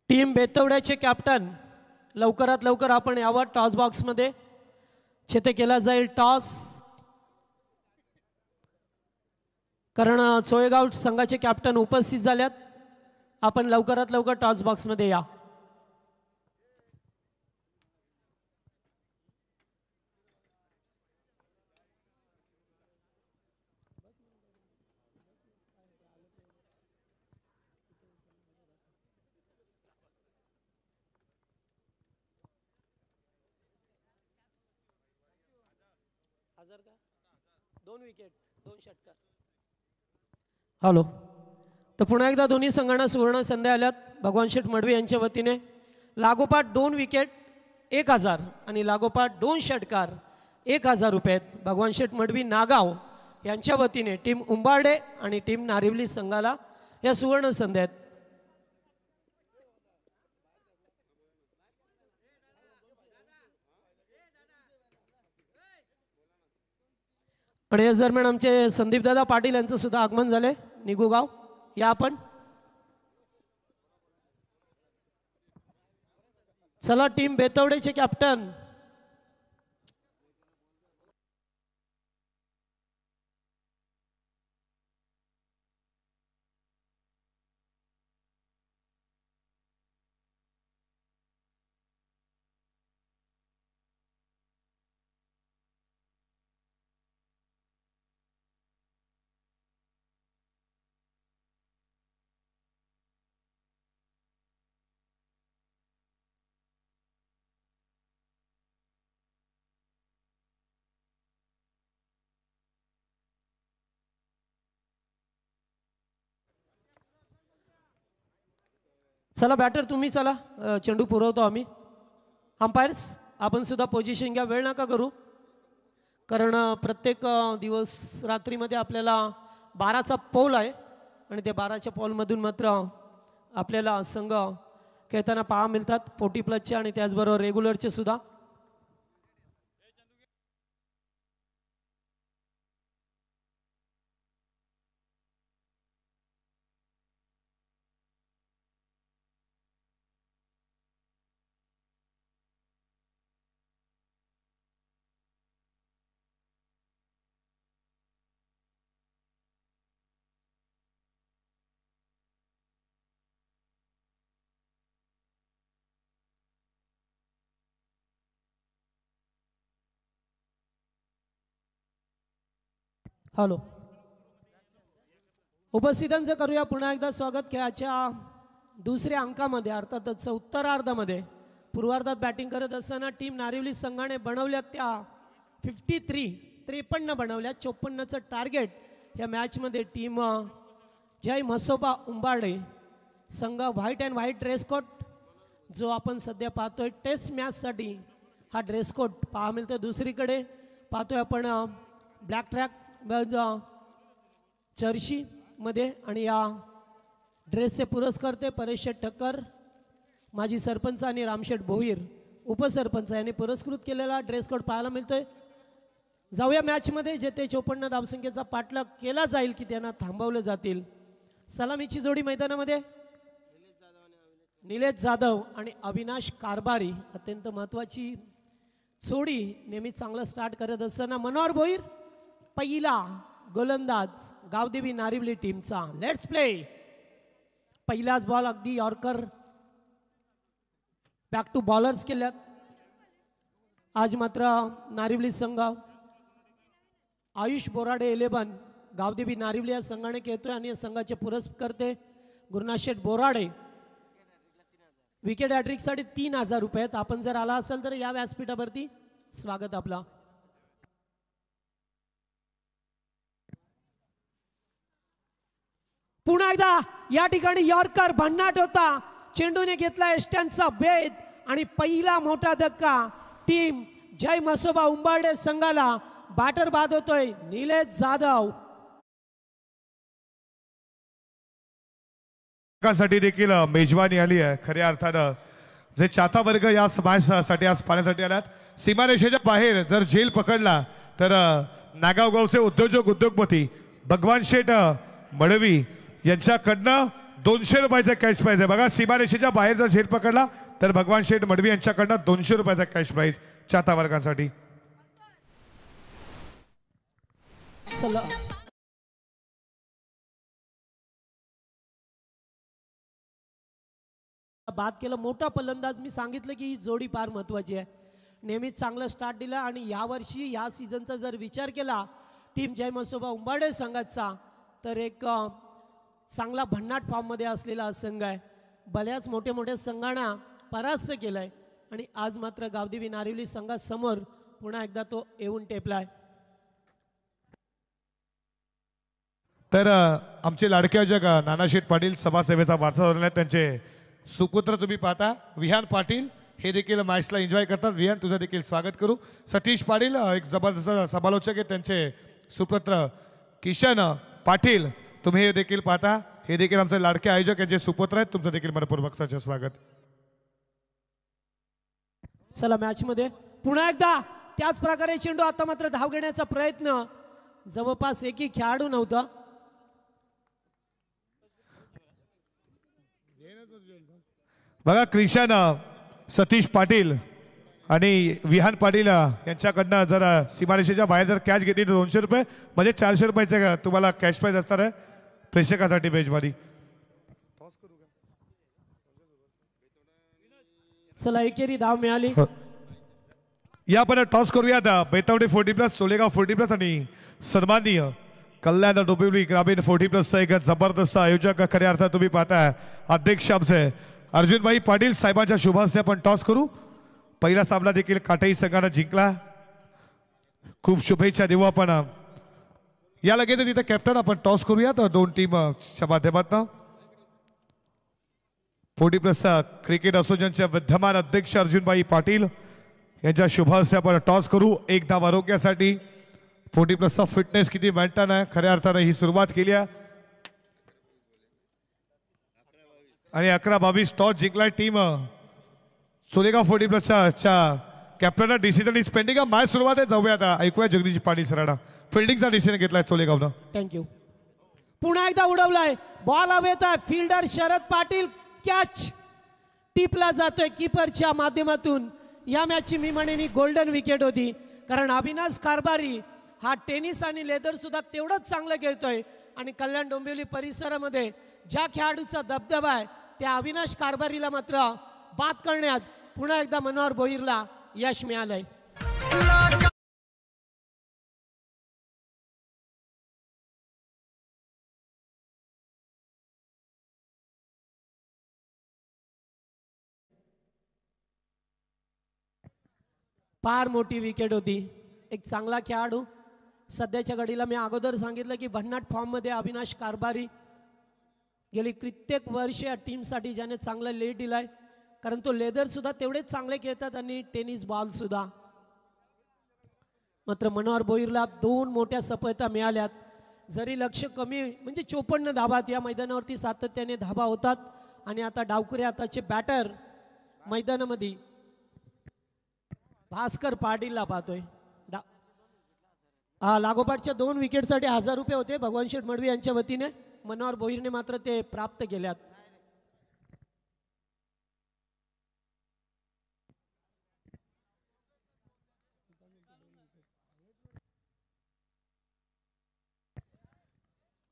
टीम बेतवड्याचे कॅप्टन लवकरात लवकर आपण यावं टॉस बॉक्समध्ये. छेते केला जाईल टॉस कारण चोळेगाव संघाचे कॅप्टन उपस्थित झाल्यात. आपण लवकरात लवकर टॉस बॉक्समध्ये या. दोन विकेट 2 षटकार. हॅलो तर पुन्हा एकदा दोन्ही संघांना सुवर्ण संधी आल्यात. भगवान शेठ मडवी यांच्या वतीने लागोपाठ 2 विकेट 1000 आणि लागोपाठ 2 षटकार 1000 रुपये भगवान शेठ मडवी नागाव यांच्या वतीने टीम उंबारडे आणि टीम नारिवली संघाला या सुवर्ण संधी आहेत. आणि या दरम्यान आमचे संदीपदादा पाटील यांचं सुद्धा आगमन झाले. निगुगाव या आपण. चला टीम बेतवडेचे कॅप्टन चला बॅटर तुम्ही चला चेंडू पुरवतो आम्ही. अंपायर्स आपण सुद्धा पोझिशन घ्या. वेळ नका करू कारण प्रत्येक दिवस रात्रीमध्ये आपल्याला 12चा पौल आहे आणि ते 12च्या पौलमधून मात्र आपल्याला संघ खेळताना पाहा मिळतात. 40+ आणि त्याचबरोबर रेग्युलरचे सुद्धा. हॅलो उपस्थितांचं करूया पुन्हा एकदा स्वागत. खेळाच्या दुसऱ्या अंकामध्ये अर्थातच उत्तरार्धामध्ये पूर्वार्धात बॅटिंग करत असताना टीम नारिवली संघाने बनवल्या त्या 53 बनवल्या. 54चं टार्गेट या मॅचमध्ये टीम जय म्हसोबा उंबारडे संघ white and white dress code जो आपण सध्या पाहतोय टेस्ट मॅचसाठी हा ड्रेस कोड पाहा मिळतो. दुसरीकडे पाहतोय आपण ब्लॅक ट्रॅक जर्सी मध्ये आणि या ड्रेसचे पुरस्कर्ते परेश शेठ ठक्कर माजी सरपंच आणि रामशेठ भोईर उपसरपंच यांनी पुरस्कृत केलेला ड्रेस कोड पाहायला मिळतोय. जाऊया मॅचमध्ये जेथे 54 धावसंख्येचा पाठलाग केला जाईल की त्यांना थांबवले जातील. सलामीची जोडी मैदानामध्ये निलेश जाधव आणि अविनाश कारभारी, अत्यंत महत्वाची जोडी. नेहमी चांगलं स्टार्ट करत असताना मनोहर भोईर पहिला गोलंदाज गावदेवी नारिवली टीमचा. Let's play. पहिलाच बॉल अगदी यॉर्कर बॅक टू बॉलर्स केल्यात. आज मात्र नारिवली संघ आयुष बोराडे 11 गावदेवी नारिवली या संघाने खेळतोय आणि या संघाचे पुरस्कर्ते गुरुनाथ शेठ बोराडे. विकेट हॅट्रिकसाठी 3000 रुपये आहेत. आपण जर आला असाल तर या व्यासपीठावरती स्वागत आपला. पुन्हा एकदा या ठिकाणी यॉर्कर भन्नाट होता, चेंडूने घेतला एस्ट्यांचा भेद आणि पहिला मोठा धक्का टीम जय मसोबा उंबारडे संघाला. बॅटर बाद होतोय निलेश जाधव. साठी देखील मेजवानी आली आहे. खऱ्या अर्थानं जे चाहता वर्ग या समाजासाठी आज पाहण्यासाठी आल्यात. सीमारेषेच्या बाहेर जर झेल पकडला तर नागाव गावचे उद्योगपती भगवान शेठ मडवी यांच्याकडनं 200 रुपयाचा कॅश प्राईज आहे. बघा, सीमारेषेच्या बाहेर जर झेल पकडला तर भगवान शेठ मडवी यांच्याकडनं 200 रुपयाचा कॅश प्राईज चाहता वर्गांसाठी. बाद केलं. मोठा फलंदाज. मी सांगितलं की ही जोडी फार महत्वाची आहे. नेहमीच चांगलं स्टार्ट दिला आणि यावर्षी या सीझनचा जर विचार केला टीम जय मसोबा उंबारडे संघाचा तर एक चांगला भन्नाट फॉर्ममध्ये असलेला संघ आहे. बऱ्याच मोठ्या संघांना परास्त केलाय आणि आज मात्र गावदेवी नारिवली संघासमोर पुन्हा एकदा तो येऊन टेपलाय. तर आमचे लाडके आयोजक नानाशेठ पाटील समाजसेवेचा वारसा धरला. त्यांचे सुपुत्र तुम्ही पाहता विहान पाटील, हे देखील मॅचला एन्जॉय करतात. विहान, तुझं देखील स्वागत करू. सतीश पाटील एक जबरदस्त समालोचक आहेत. त्यांचे सुपुत्र किशन पाटील तुम्ही हे देखील पाहता. हे देखील आमचे लाडके आयोजक यांचे सुपुत्र आहेत. तुमचं देखील मनपूर्वक स्वागत. चला मॅच मध्ये पुन्हा एकदा त्याच प्रकारे चेंडू. आता मात्र धाव घेण्याचा प्रयत्न. जवळपास एकही खेळाडू नव्हता. बघा, क्रिशन सतीश पाटील आणि विहान पाटील यांच्याकडनं जर सीमारेषेच्या बाहेर जर कॅच घेतली तर 200 रुपये म्हणजे 400 रुपयाचे तुम्हाला कॅश प्राईज असणार आहे प्रेक्षकासाठी मेजवानी. चला एकेरी धाव मिळाली. या आपण टॉस करूयात. बेतावडे 40+, सोलेगाव 40+ आणि सन्माननीय कल्याण डोंबिवली ग्रामीण 40+चा एक जबरदस्त आयोजक खऱ्या अर्थात तुम्ही पाहताय अध्यक्ष आमचे अर्जुनभाई पाटील साहेबांच्या शुभ हस्ते आपण टॉस करू. पहिला सामना देखील काटाई संघाने जिंकला. खूप शुभेच्छा देऊ आपण. या लगेच तिथे कॅप्टन आपण टॉस करूयात दोन टीमच्या माध्यमातून. 40+ क्रिकेट असोसिएशनचे विद्यमान अध्यक्ष अर्जुनभाई पाटील यांच्या शुभ हस्ते आपण टॉस करू. एक धाव आरोग्यासाठी. 40+चा फिटनेस किती मेंटेन आहे खऱ्या अर्थाने ही सुरुवात केली आहे आणि 11-22 टॉस जिंकलाय टीम सोलेगाव 40+च्या captain. Decision is pending. Match सुरुवात आहे. जाऊया आता ऐकूया जगदीश पाटील सरांना. फिल्डिंगचा डिसिजन घेतलाय सोलेगावनं. थँक्यू. पुन्हा एकदा उडवलाय बॉल. हवेत आहे. फिल्डर शरद पाटील. कॅच टिपला जातोय कीपरच्या माध्यमातून. या मॅचची मी म्हणेन गोल्डन विकेट होती कारण अविनाश कारभारी हा टेनिस आणि लेदर सुद्धा तेवढंच चांगलं खेळतोय आणि कल्याण डोंबिवली परिसरामध्ये ज्या खेळाडूचा दबदबा आहे त्या अविनाश कारभारीला मात्र बाद करण्यात पुन्हा एकदा मनोहर भोईरला यश मिळालंय. फार मोठी विकेट होती. एक चांगला खेळाडू. सध्याच्या घडीला मी अगोदर सांगितलं की भन्नाट फॉर्ममध्ये अविनाश कारभारी गेली कित्येक वर्ष या टीमसाठी ज्याने चांगला लीड दिलाय कारण तो लेदर सुद्धा तेवढेच चांगले खेळतात आणि टेनिस बॉल सुद्धा. मात्र मनोहर भोईरला 2 मोठ्या सफलता मिळाल्यात. जरी लक्ष कमी म्हणजे 54 धाबात या मैदानावरती सातत्याने धाबा होतात आणि आता डावकरी आताचे बॅटर मैदानामध्ये भास्कर पाटीलला पाहतोय. लागोपाठच्या 2 विकेटसाठी 1000 रुपये होते भगवान शेठ मडवी यांच्या वतीने. मनोहर भोईरने मात्र ते प्राप्त केल्यात.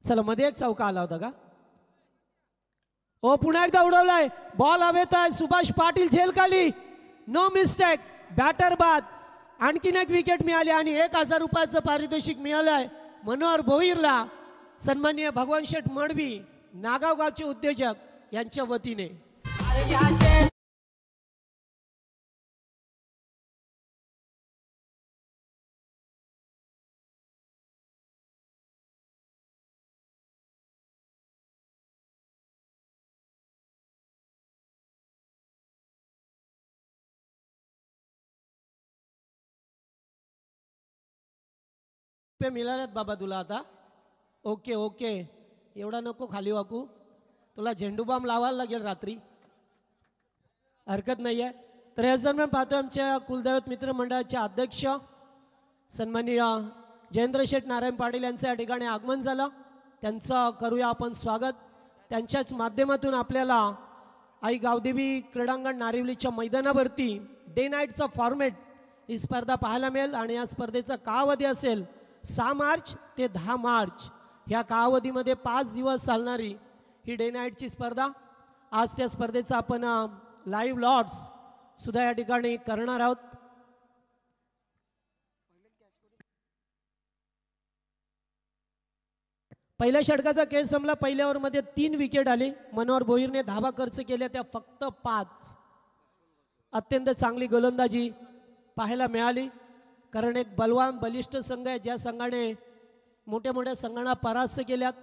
चला मध्ये एक चौका आला होता का? ओ पुन्हा एकदा उडवलाय बॉल हवेत आहे. सुभाष पाटील झेल खाली, नो मिस्टेक, बॅटर बाद. आणखीन एक विकेट मिळाली आणि 1000 रुपयाचं पारितोषिक मिळालंय मनोहर भोईरला. सन्माननीय भगवान शेठ मडवी नागाव गावचे उद्योजक यांच्या वतीने. पे मिळाल्यात बाबा तुला आता. ओके ओके, एवढा नको खाली वाकू, तुला झेंडू बाम लावायला लागेल रात्री, हरकत नाही आहे. तर याच दरम्यान पाहतो आमच्या कुलदैवत मित्र मंडळाचे अध्यक्ष सन्माननीय जयेंद्र शेठ नारायण पाटील यांचं या ठिकाणी आगमन झालं. त्यांचं करूया आपण स्वागत. त्यांच्याच माध्यमातून आपल्याला आई गावदेवी क्रीडांगण नारिवलीच्या मैदानावरती डे नाईटचा फॉर्मॅट ही स्पर्धा पाहायला मिळेल. आणि या स्पर्धेचा कालावधी असेल 6 मार्च ते 10 मार्च. ह्या कालावधीमध्ये 5 दिवस चालणारी ही डे नाईटची स्पर्धा. आज त्या स्पर्धेचा आपण लाईव्ह लॉट्स सुद्धा या ठिकाणी करणार आहोत. पहिल्या षटकाचा खेळ संपला. पहिल्या ओव्हरमध्ये 3 विकेट आली. मनोहर भोईरने धावा खर्च केल्या त्या फक्त 5. अत्यंत चांगली गोलंदाजी पाहायला मिळाली, कारण एक बलवान बलिष्ठ संघ आहे ज्या संघाने मोठ्या मोठ्या संघांना परास्त केल्यात.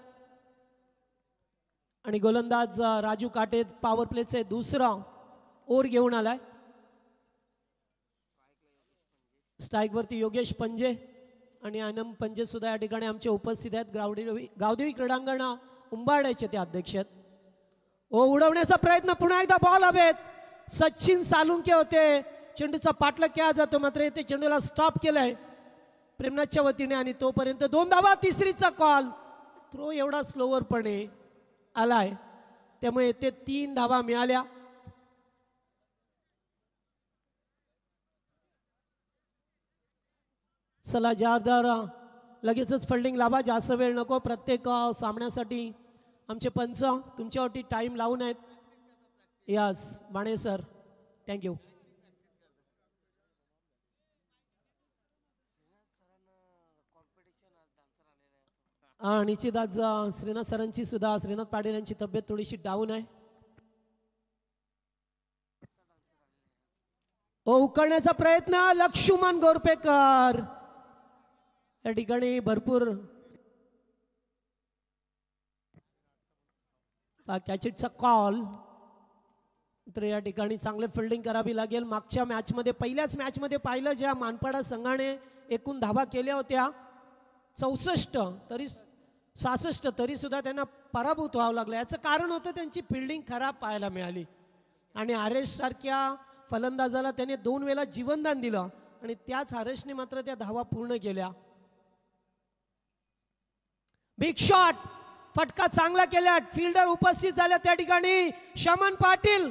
आणि गोलंदाज राजू काटे पॉवर प्लेचे दुसरा ओव्हर घेऊन आलाय. स्ट्राईक वरती योगेश पंजे आणि आनंद पंजे सुद्धा या ठिकाणी आमचे उपस्थित आहेत. गावदेवी क्रीडांगण उंबाड्याचे ते अध्यक्ष आहेत. उडवण्याचा प्रयत्न, पुन्हा एकदा बॉल हवेत. सचिन सालुंके होते, चेंडूचा पाठलाग केला जातो, मात्र ते चेंडूला स्टॉप केलंय प्रेमनाथच्या वतीने. आणि तोपर्यंत 2 धावा, तिसरीचा कॉल. थ्रो एवढा स्लोवरपणे आलाय त्यामुळे ते 3 धावा मिळाल्या. चला जारदार लगेचच फिल्डिंग लावा, जास्त वेळ नको. प्रत्येक सामन्यासाठी आमचे पंच तुमच्यावरती टाइम लावून आहेत. यस बाणे सर, थँक्यू. निश्चित आज श्रीनाथ सरांची सुद्धा, श्रीनाथ पाटील यांची तब्येत थोडीशी डाऊन आहे. उकळण्याचा प्रयत्न, लक्ष्मण गोरपेकर या ठिकाणी भरपूर कॅचेटचा कॉल. तर या ठिकाणी चांगले फिल्डिंग करावी लागेल. मागच्या मॅचमध्ये, पहिल्याच मॅचमध्ये पाहिलं, ज्या मानपाडा संघाने एकूण धावा केल्या होत्या 64 तरी 66, तरी सुद्धा त्यांना पराभूत व्हावं लागलं. याचं कारण होतं त्यांची फिल्डिंग खराब पाहायला मिळाली. आणि हरेश सारख्या फलंदाजाला त्याने 2 वेळा जीवनदान दिलं आणि त्याच हरेशने मात्र त्या धावा पूर्ण केल्या. बिग शॉट, फटका चांगला केला, फिल्डर उपस्थित झाला त्या ठिकाणी. शमन पाटील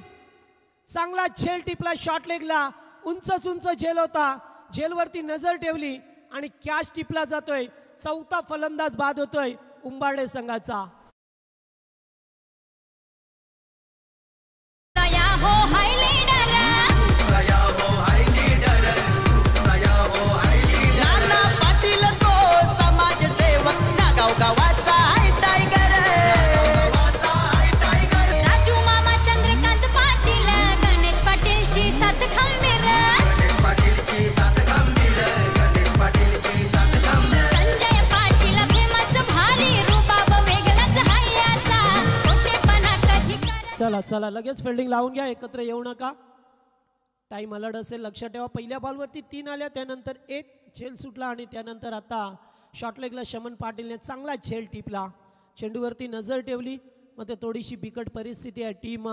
चांगला झेल टिपला शॉट लेगला. उंचच उंच झेल होता, झेलवरती नजर ठेवली आणि कॅच टिपला जातोय. 4था फलंदाज बाद होतोय उंबाडे संघाचा. चला चला लगेच फिल्डिंग लावून घ्या, एकत्र येऊ नका. टाइम अलर्ट असेल, लक्षात ठेवा. पहिल्या बॉलवरती 3 आल्या, त्यानंतर 1 झेल सुटला आणि त्यानंतर आता शॉर्टलेगला शमन पाटीलने चांगला झेल टिपला, चेंडूवरती नजर ठेवली. मग ते थोडीशी बिकट परिस्थिती आहे. टीम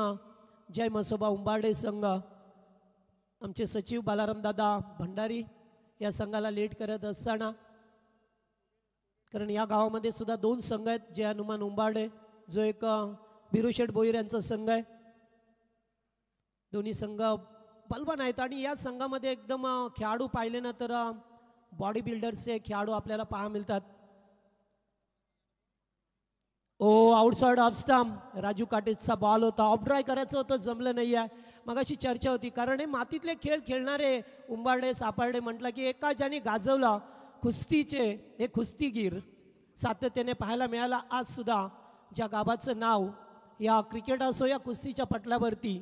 जय मसोबा उंबाडे संघ, आमचे सचिव बालाराम दादा भंडारी या संघाला लीड करत असताना कारण या गावामध्ये सुद्धा 2 संघ आहेत, जे हनुमान उंबाडे जो एक बिरुशेठ बोईर यांचा संघ आहे. दोन्ही संघ बलवान आहेत आणि या संघामध्ये एकदम खेळाडू पाहिले ना तर बॉडी बिल्डरचे खेळाडू आपल्याला पाहायला मिळतात. आउटसाइड ऑफ स्टंप राजू काटेचा बॉल होता. ऑफ ड्राय करायचं होतं, जमलं नाही आहे. मग अशी चर्चा होती कारण हे मातीतले खेळ खेळणारे उंबाडे सापाडे म्हटलं की एका ज्याने गाजवला कुस्तीचे हे कुस्तीगीर सातत्याने पाहायला मिळाला. आज सुद्धा ज्या गावाचं नाव या क्रिकेट असो या कुस्तीच्या पटलावरती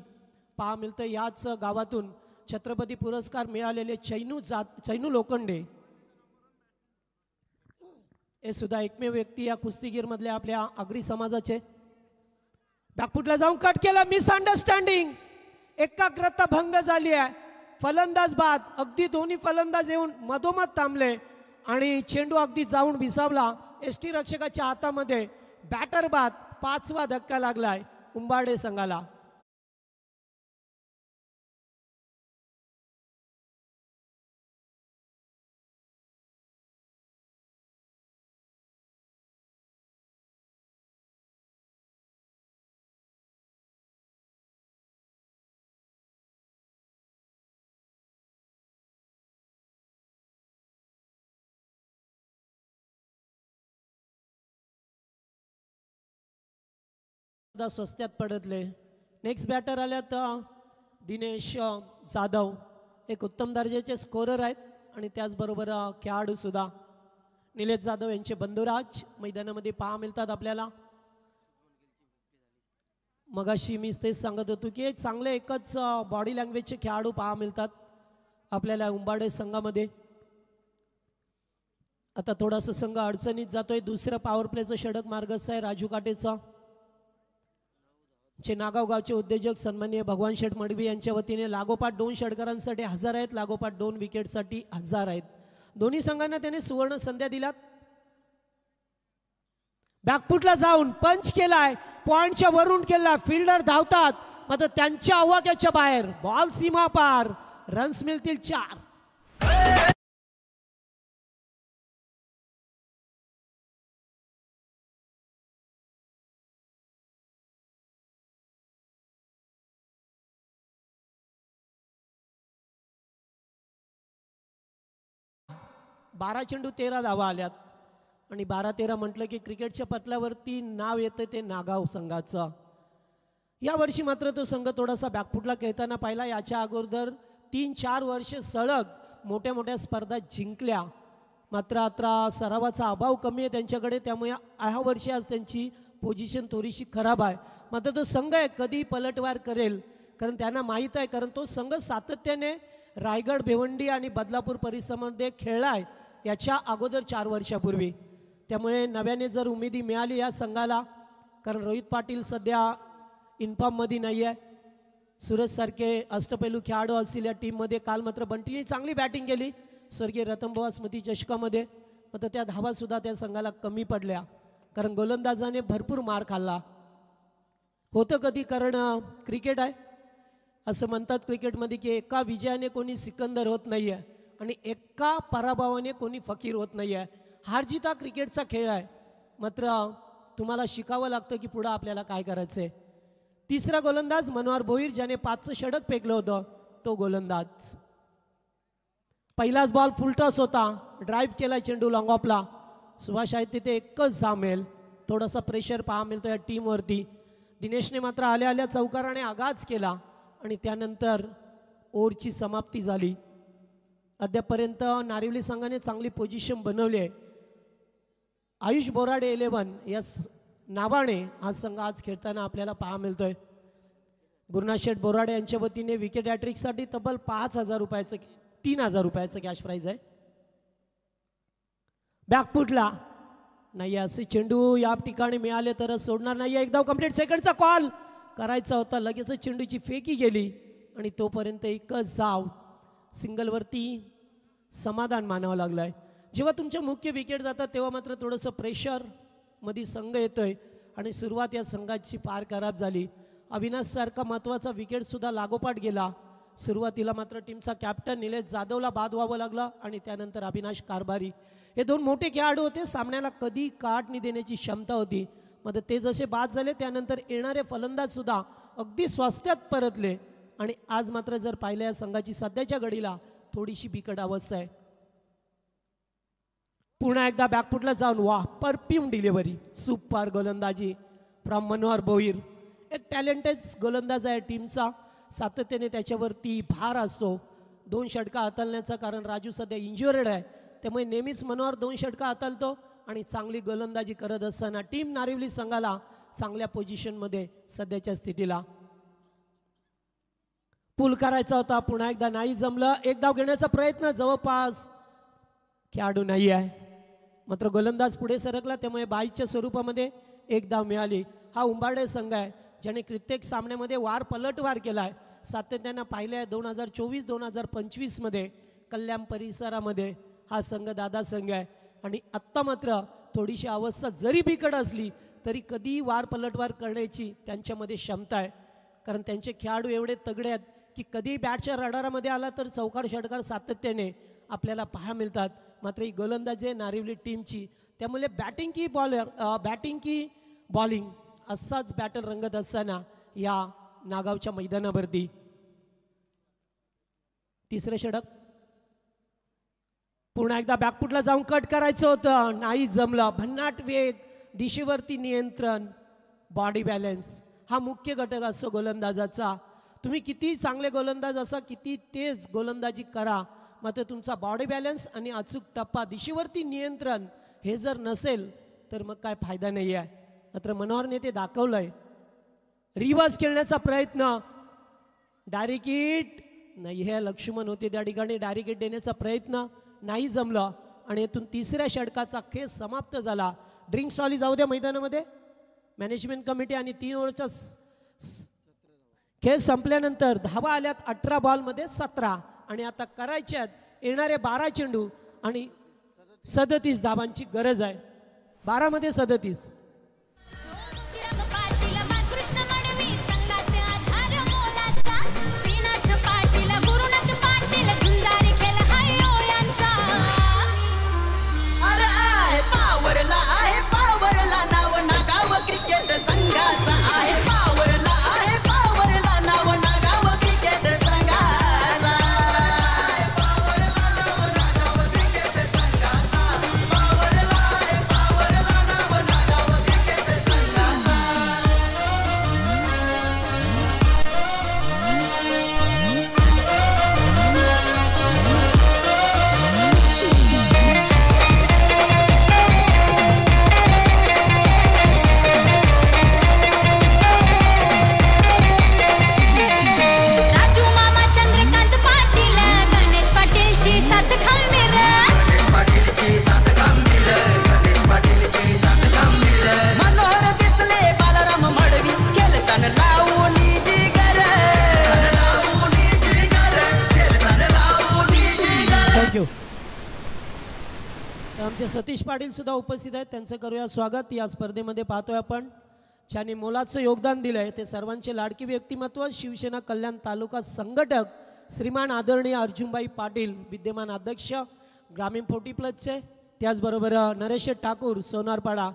पहा मिळतं, याच गावातून छत्रपती पुरस्कार मिळालेले चैनू लोखंडे हे सुद्धा एकमेव व्यक्ती या कुस्तीगीर मधल्या आपल्या आगरी समाजाचे. बॅकफुटला जाऊन कट केला, मिसअंडरस्टँडिंग, एकाग्रता भंग झाली आहे. फलंदाज बाद, अगदी दोन्ही फलंदाज येऊन मधोमध थांबले आणि चेंडू अगदी जाऊन विसावला एसटी रक्षकाच्या हातामध्ये. बॅटर बाद, 5वा धक्का लागलाय उंबाडे संघाला. स्वस्त्यात पडतले. नेक्स्ट बॅटर आल्यात दिनेश जाधव, एक उत्तम दर्जाचे स्कोरर आहेत आणि त्याचबरोबर खेळाडू सुद्धा निलेश जाधव यांचे बंधुराज मैदानामध्ये पहा मिळतात आपल्याला. मगाशी मी तेच सांगत होतो की एक चांगले एकच बॉडी लँग्वेजचे खेळाडू पहा मिळतात आपल्याला उंबाडे संघामध्ये. आता थोडासा संघ अडचणीत जातोय. दुसरं पॉवर प्लेचं षटक मार्गस्थ आहे राजू काटेचा. चे नागाव गावचे उद्योजक सन्माननीय भगवान शेठ मडवी यांच्या वतीने लागोपाठ 2 षटकारांसाठी 1000 आहेत, लागोपाठ 2 विकेटसाठी 1000 आहेत. दोन्ही संघांना त्याने सुवर्ण संध्या दिलात. बॅकफुटला जाऊन पंच केलाय, पॉइंटच्या वरून केला, फिल्डर धावतात मात्र त्यांच्या आवाक्याच्या बाहेर. बॉल सीमा पार, रन्स मिळतील 4. 12 चेंडू 13 धावा आल्यात आणि 12-13 म्हटलं की क्रिकेटच्या पटलावरती नाव येतं ते नागाव संघाचं. यावर्षी मात्र तो संघ थोडासा बॅकफुटला खेळताना पाहिला. याच्या अगोदर 3-4 वर्ष सलग मोठ्या मोठ्या स्पर्धा जिंकल्या, मात्र आता सरावाचा अभाव कमी आहे त्यांच्याकडे, त्यामुळे ह्या वर्षी आज त्यांची पोझिशन थोडीशी खराब आहे. मात्र तो संघ आहे कधी पलटवार करेल कारण त्यांना माहीत आहे, कारण तो संघ सातत्याने रायगड, भिवंडी आणि बदलापूर परिसरामध्ये खेळला आहे याच्या अगोदर 4 वर्षापूर्वी. त्यामुळे नव्याने जर उमेदी मिळाली या संघाला, कारण रोहित पाटील सध्या इन्फॉर्ममध्ये नाही आहे, सूरजसारखे अष्टपैलू खेळाडू असतील या टीममध्ये. काल मात्र बंटीने चांगली बॅटिंग केली स्वर्गीय रतनबुवा स्मृती चषकामध्ये, मात्र त्या धावासुद्धा त्या संघाला कमी पडल्या कारण गोलंदाजाने भरपूर मार खाल्ला. होतं कधी, कारण क्रिकेट आहे. असं म्हणतात क्रिकेटमध्ये की एका विजयाने कोणी सिकंदर होत नाही आहे आणि एका पराभवाने कोणी फकीर होत नाही आहे. हारजीत हा क्रिकेटचा खेळ आहे, मात्र तुम्हाला शिकावं लागतं की पुढं आपल्याला काय करायचं आहे. तिसरा गोलंदाज मनोहर भोईर, ज्याने 5चं षटक फेकलं होतं तो गोलंदाज. पहिलाच बॉल फुलटॉस होता, ड्राईव्ह केला चेंडू लॉंग ऑफला. सुभाष आहे तिथे एकच जामेल. थोडासा प्रेशर पहा मिळतो या टीमवरती. दिनेशने मात्र आल्या आल्या चौकाराने आगाज केला आणि त्यानंतर ओव्हरची समाप्ती झाली. अद्यापर्यंत नारिवली संघाने चांगली पोझिशन बनवली आहे. आयुष बोराडे 11 या नावाने हा संघ आज खेळताना आपल्याला पहा मिळतोय. गुरुनाथ शेठ बोराडे यांच्या वतीने विकेट हॅट्रिकसाठी तब्बल 5,000 रुपयाचं 3,000 रुपयाचं कॅश प्राईज आहे. बॅकफुटला नाही, असे चेंडू या ठिकाणी मिळाले तर सोडणार नाही. एकदा कंप्लीट सेकंडचा कॉल करायचा होता, लगेच चेंडूची फेकी गेली आणि तोपर्यंत एकच धाव. सिंगलवरती समाधान मानावं लागलं आहे. जेव्हा तुमच्या मुख्य विकेट जातात तेव्हा मात्र थोडंसं प्रेशर मध्ये संघ येतोय आणि सुरुवात या संघाची फार खराब झाली. अविनाश सारखा महत्त्वाचा विकेटसुद्धा लागोपाठ गेला सुरुवातीला मात्र टीमचा कॅप्टन निलेश जाधवला बाद व्हावं लागलं आणि त्यानंतर अविनाश कारभारी हे दोन मोठे खेळाडू होते. सामन्याला कधी काट न देण्याची क्षमता होती. मग ते जसे बाद झाले त्यानंतर येणारे फलंदाज सुद्धा अगदी स्वास्थ्यात परतले आणि आज मात्र जर पाहिलं या संघाची सध्याच्या घडीला थोडीशी बिकट अवस्था आहे. पुन्हा एकदा बॅकफुटला जाऊन वाह परफ्यूम डिलिव्हरी सुपर गोलंदाजी फ्रॉम मनोहर भोईर. एक टॅलेंटेड गोलंदाज आहे टीमचा. सातत्याने त्याच्यावरती भार असतो. 2 षटका हाताळण्याचं कारण राजू सध्या इंज्युअर्ड आहे त्यामुळे नेहमीच मनोहर 2 षटका हाताळतो आणि चांगली गोलंदाजी करत असताना टीम नारिवली संघाला चांगल्या पोझिशनमध्ये सध्याच्या स्थितीला पूल करायचा होता. पुन्हा एकदा नाही जमलं. एक धाव घेण्याचा प्रयत्न जवळपास खेळाडू नाही आहे मात्र गोलंदाज पुढे सरकला त्यामुळे बाईच्या स्वरूपामध्ये एक धाव मिळाली. हा उंबाडे संघ आहे ज्याने कित्येक सामन्यामध्ये वार पलटवार केला आहे. सातत्यानं पाहिलं आहे 2024-2025 मध्ये कल्याण परिसरामध्ये हा संघ दादा संघ आहे आणि आत्ता मात्र थोडीशी अवस्था जरी बिकट असली तरी कधी वार पलटवार करण्याची त्यांच्यामध्ये क्षमता आहे. कारण त्यांचे खेळाडू एवढे तगडे आहेत की कधी बॅटच्या रडारामध्ये आला तर चौकार षटकार सातत्याने आपल्याला पाहायला मिळतात. मात्र ही गोलंदाजी आहे नारिवली टीमची त्यामुळे बॅटिंग की बॉलिंग असाच बॅटल रंगत असताना या नागावच्या मैदानावरती तिसरे षटक. पुन्हा एकदा बॅकफुटला जाऊन कट करायचं होतं नाही जमलं. भन्नाट वेग दिशेवरती नियंत्रण बॉडी बॅलन्स हा मुख्य घटक असतो गोलंदाजाचा. तुम्ही किती चांगले गोलंदाज असा किती तेज गोलंदाजी करा मात्र तुमचा बॉडी बॅलन्स आणि अचूक टप्पा दिशेवरती नियंत्रण हे जर नसेल तर मग काय फायदा नाही आहे. मात्र मनोहरने ते दाखवलंय. रिव्हर्स खेळण्याचा प्रयत्न डायरेक्ट हिट नाही हे लक्ष्मण होते त्या ठिकाणी. डायरेक्ट हिट देण्याचा प्रयत्न नाही जमलं आणि इथून तिसऱ्या षटकाचा खेळ समाप्त झाला. ड्रिंक्स वाली जाऊ द्या मैदानामध्ये. मॅनेजमेंट कमिटी आणि 3 ओव्हरचा खेळ संपल्यानंतर धावा आल्यात 18 बॉलमध्ये 17 आणि आता करायच्यात येणारे 12 चेंडू आणि 37 धावांची गरज आहे. 12 मध्ये 37. आमचे सतीश पाटील सुद्धा उपस्थित आहेत त्यांचं करूया स्वागत. या स्पर्धेमध्ये पाहतोय आपण ज्यांनी मोलाचं योगदान दिलंय ते सर्वांचे लाडके व्यक्तिमत्व शिवसेना कल्याण तालुका संघटक श्रीमान आदरणीय अर्जुनभाई पाटील विद्यमान अध्यक्ष ग्रामीण 40+चे. त्याचबरोबर नरेश ठाकूर सोनारपाडा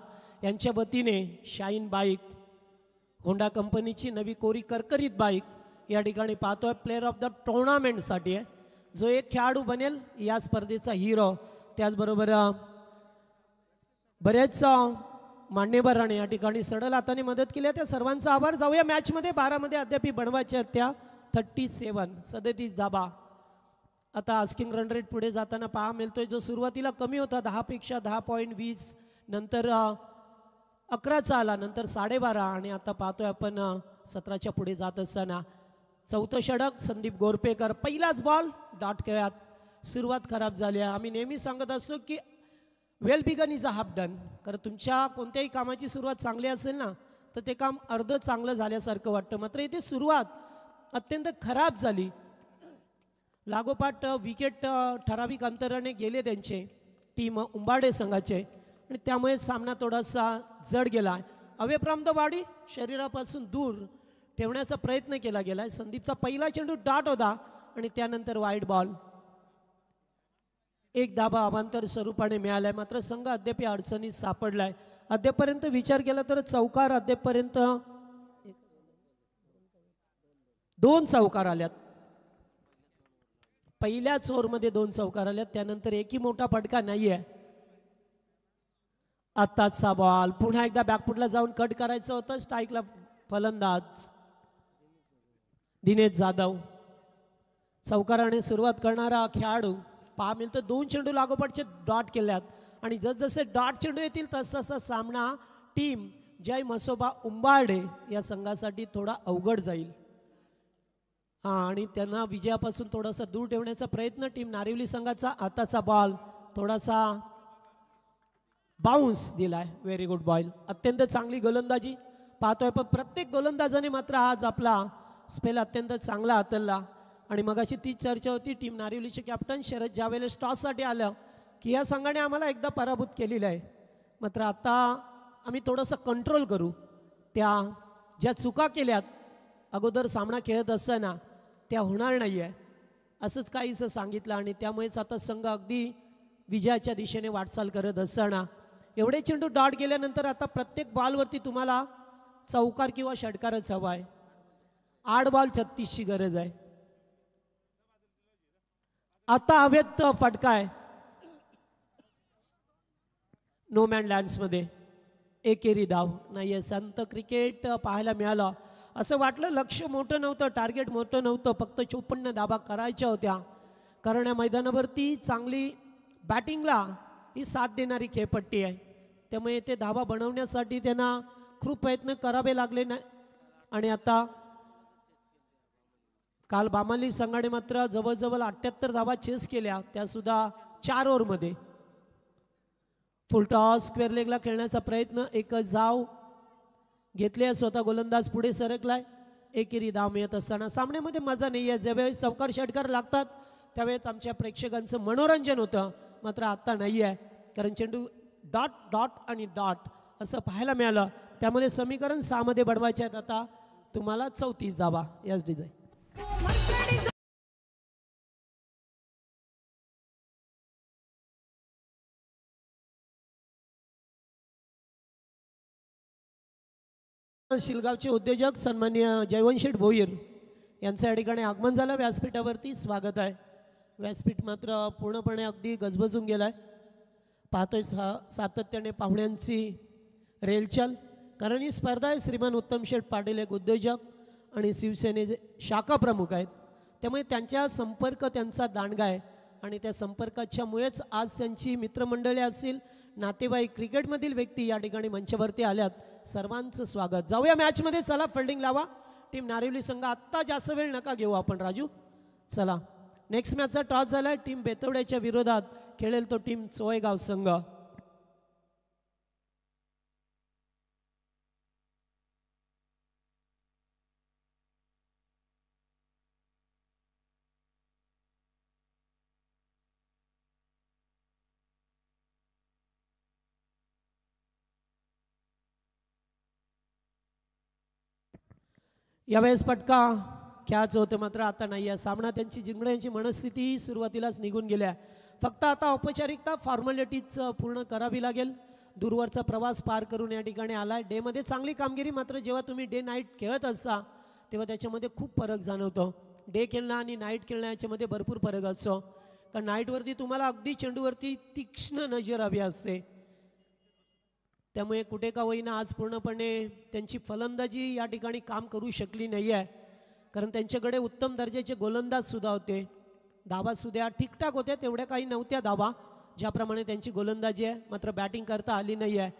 यांच्या वतीने शाईन बाईक होंडा कंपनीची नवी कोरी करकरीत बाईक या ठिकाणी पाहतोय. प्लेअर ऑफ द टुर्नामेंटसाठी आहे जो एक खेळाडू बनेल या स्पर्धेचा हिरो. त्याचबरोबर बरेच मान्यवरांनी या ठिकाणी सडल हाताने मदत केली आहे त्या सर्वांचा आभार. जाऊया मॅचमध्ये. 12 मध्ये अद्याप बनवायच्या त्या 37 धाबा. आता आस्किंग रन रेट पुढे जाताना पहा मिळतोय जो सुरुवातीला कमी होता 10 पेक्षा 10.20 नंतर 11चा आला नंतर 12.5 आणि आता पाहतोय आपण 17च्या पुढे जात असताना. चौथं षटक संदीप गोरपेकर. पहिलाच बॉल डॉट खेळात सुरुवात खराब झाली आहे. आम्ही नेहमी सांगत असतो की well begun is a half done. कारण तुमच्या कोणत्याही कामाची सुरुवात चांगली असेल ना तर ते काम अर्ध चांगलं झाल्यासारखं वाटतं. मात्र इथे सुरुवात अत्यंत खराब झाली. लागोपाठ विकेट ठराविक अंतराने गेले त्यांचे टीम उंबाडे संघाचे आणि त्यामुळे सामना थोडासा जड गेला. अवे फ्रॉम द बॉडी शरीरापासून दूर ठेवण्याचा प्रयत्न केला गेलाय. संदीपचा पहिला चेंडू डॉट होता आणि त्यानंतर वाईड बॉल. एक धाबा अभांतर स्वरूपाने मिळालाय. मात्र संघ अद्याप अडचणीत सापडलाय. अद्यापर्यंत विचार केला तर चौकार अद्यापर्यंत 2 चौकार आल्यात. पहिल्याच ओव्हरमध्ये 2 चौकार आल्यात. त्यानंतर एकही मोठा फटका नाहीये. आत्ताचा बॉल पुन्हा एकदा बॅकफुटला जाऊन कट करायचं होतं. स्ट्राईकला फलंदाज दिनेश जाधव. चौकाराने सुरुवात करणारा खेळाडू पहा मिळतं. 2 चेंडू लागोपाठचे डॉट केल्यात आणि जसजसे डॉट चेंडू येतील तसतसा सामना टीम जय मसोबा उंबारडे या संघासाठी थोडा अवघड जाईल. आणि त्यांना विजयापासून थोडासा दूर ठेवण्याचा प्रयत्न टीम नारिवली संघाचा. आताचा बॉल थोडासा बाउन्स दिलाय. Very good ball. अत्यंत चांगली गोलंदाजी पाहतोय. पण प्रत्येक गोलंदाजाने मात्र आज आपला स्पेल अत्यंत चांगला हाताळला. आणि मगाशी तीच चर्चा होती. टीम नारिवलीचे कॅप्टन शरद ज्यावेळेस टॉससाठी आलं की या संघाने आम्हाला एकदा पराभूत केलेलं आहे. मात्र आता आम्ही थोडंसं कंट्रोल करू. त्या ज्या चुका केल्यात अगोदर सामना खेळत असताना त्या होणार नाही आहे असंच काहीसं सांगितलं. आणि त्यामुळेच आता संघ अगदी विजयाच्या दिशेने वाटचाल करत असताना एवढे चेंडू डॉट गेल्यानंतर आता प्रत्येक बॉलवरती तुम्हाला चौकार किंवा षटकारच हवा आहे. 8 बॉल 36ची गरज आहे. आता हवेत फटका आहे. नो मॅन लँड्समध्ये एकेरी धाव नाहीये. संत क्रिकेट पाहायला मिळालं. असं वाटलं लक्ष मोठं नव्हतं, टार्गेट मोठं नव्हतं, फक्त 54 धाबा करायच्या होत्या. कारण या मैदानावरती चांगली बॅटिंगला ही साथ देणारी खेळपट्टी आहे. त्यामुळे ते धाबा बनवण्यासाठी त्यांना खूप प्रयत्न करावे लागले नाही. आणि आता काल बामाली संघाने मात्र जवळजवळ 78 धाबा चेस केल्या, त्यासुद्धा 4 ओव्हरमध्ये. फुल टॉस स्क्वेअर लेगला खेळण्याचा प्रयत्न. एकच धाव घेतले. स्वतः गोलंदाज पुढे सरकलाय. एकेरी धाव मिळत असताना सामन्यामध्ये मजा नाही आहे. ज्यावेळेस चौकार षटकार लागतात त्यावेळेस आमच्या प्रेक्षकांचं मनोरंजन होतं. मात्र आता नाही आहे. कारण चेंडू डॉट डॉट आणि डॉट असं पाहायला मिळालं. त्यामुळे समीकरण 6 मध्ये बनवायचे आहेत आता तुम्हाला 34 धाबा. याच डिझाईन शिलगावचे उद्योजक सन्माननीय जयवंतशेठ भोईर यांचं या ठिकाणी आगमन झालं. व्यासपीठावरती स्वागत आहे. व्यासपीठ मात्र पूर्णपणे अगदी गजबजून गेलं आहे. पाहतोय सातत्याने पाहुण्यांची रेलचल. कारण ही स्पर्धा आहे. श्रीमान उत्तमशेठ पाटील एक उद्योजक आणि शिवसेनेचे शाखा प्रमुख आहेत. त्यामुळे त्यांच्या संपर्क त्यांचा दांडगा आहे. आणि त्या संपर्काच्यामुळेच आज त्यांची मित्रमंडळी असतील, नातेवाईक, क्रिकेटमधील व्यक्ती या ठिकाणी मंचावरती आल्यात. सर्वांचं स्वागत. जाऊया मॅचमध्ये. चला फिल्डिंग लावा. टीम नारिवली संघ. आत्ता जास्त वेळ नका घेऊ आपण राजू. चला नेक्स्ट मॅचचा टॉस झाला. टीम बेतवड्याच्या विरोधात खेळेल तो टीम चोयगाव संघ. यावेळेस फटका खेळायचं होतं मात्र आता नाही आहे. सामना त्यांची जिंकण्याची मनस्थिती सुरुवातीलाच निघून गेल्या. फक्त आता औपचारिकता फॉर्मॅलिटीज पूर्ण करावी लागेल. दूरवरचा प्रवास पार करून या ठिकाणी आला आहे. डेमध्ये चांगली कामगिरी. मात्र जेव्हा तुम्ही डे नाईट खेळत असता तेव्हा त्याच्यामध्ये खूप फरक जाणवतो. डे खेळणं आणि नाईट खेळणं याच्यामध्ये भरपूर फरक असतो. कारण नाईटवरती तुम्हाला अगदी चेंडूवरती तीक्ष्ण नजर हवी असते. त्यामुळे कुठे का होईना आज पूर्णपणे त्यांची फलंदाजी या ठिकाणी काम करू शकली नाही आहे. कारण त्यांच्याकडे उत्तम दर्जाचे गोलंदाजसुद्धा होते. धाबासुद्धा ठीकठाक होत्या, तेवढ्या काही नव्हत्या धाबा ज्याप्रमाणे त्यांची गोलंदाजी आहे. मात्र बॅटिंग करता आली नाही आहे.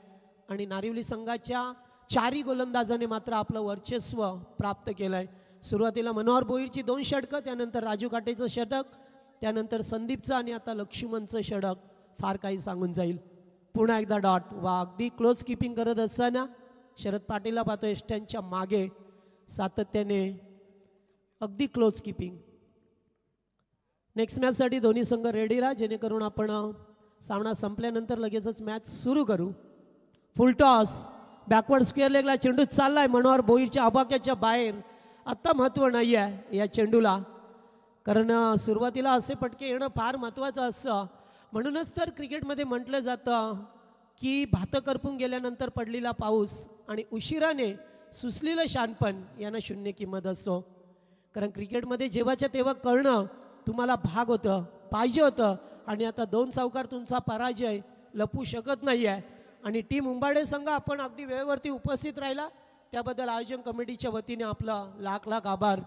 आणि नारिवली संघाच्या 4ही गोलंदाजाने मात्र आपलं वर्चस्व प्राप्त केलं आहे. सुरुवातीला मनोहर भोईरची 2 षटकं, त्यानंतर राजू काटेचं षटक, त्यानंतर संदीपचं आणि आता लक्ष्मणचं षटक फार काही सांगून जाईल. पुन्हा एकदा डॉट. वा अगदी क्लोज किपिंग करत असताना शरद पाटीलला पाहतो एस्टनच्या मागे सातत्याने अगदी क्लोज किपिंग. नेक्स्ट मॅचसाठी दोन्ही संघ रेडी राहा जेणेकरून आपण सामना संपल्यानंतर लगेचच मॅच सुरू करू. फुल टॉस बॅकवर्ड स्क्वेअर लेगला चेंडू चाललाय. मनोहर भोईरच्या आबाक्याच्या बाहेर आत्ता महत्त्व नाही आहे या चेंडूला, कारण सुरुवातीला असे फटके येणं फार महत्त्वाचं असतं. म्हणूनच तर क्रिकेटमध्ये म्हटलं जातं की भातं करपून गेल्यानंतर पडलेला पाऊस आणि उशिराने सुचलेलं शानपण यांना शून्य किंमत असतो. कारण क्रिकेटमध्ये जेव्हाच्या तेव्हा कळणं तुम्हाला भाग होतं, पाहिजे होतं. आणि आता 2 सावकार तुमचा पराजय लपू शकत नाही आहे. आणि टीम उंबाडे संघ आपण अगदी वेळेवरती उपस्थित राहिला त्याबद्दल आयोजन कमिटीच्या वतीने आपला लाख लाख आभार.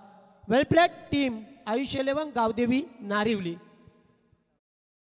वेल प्लेड टीम आयुष 11 गावदेवी नारिवली.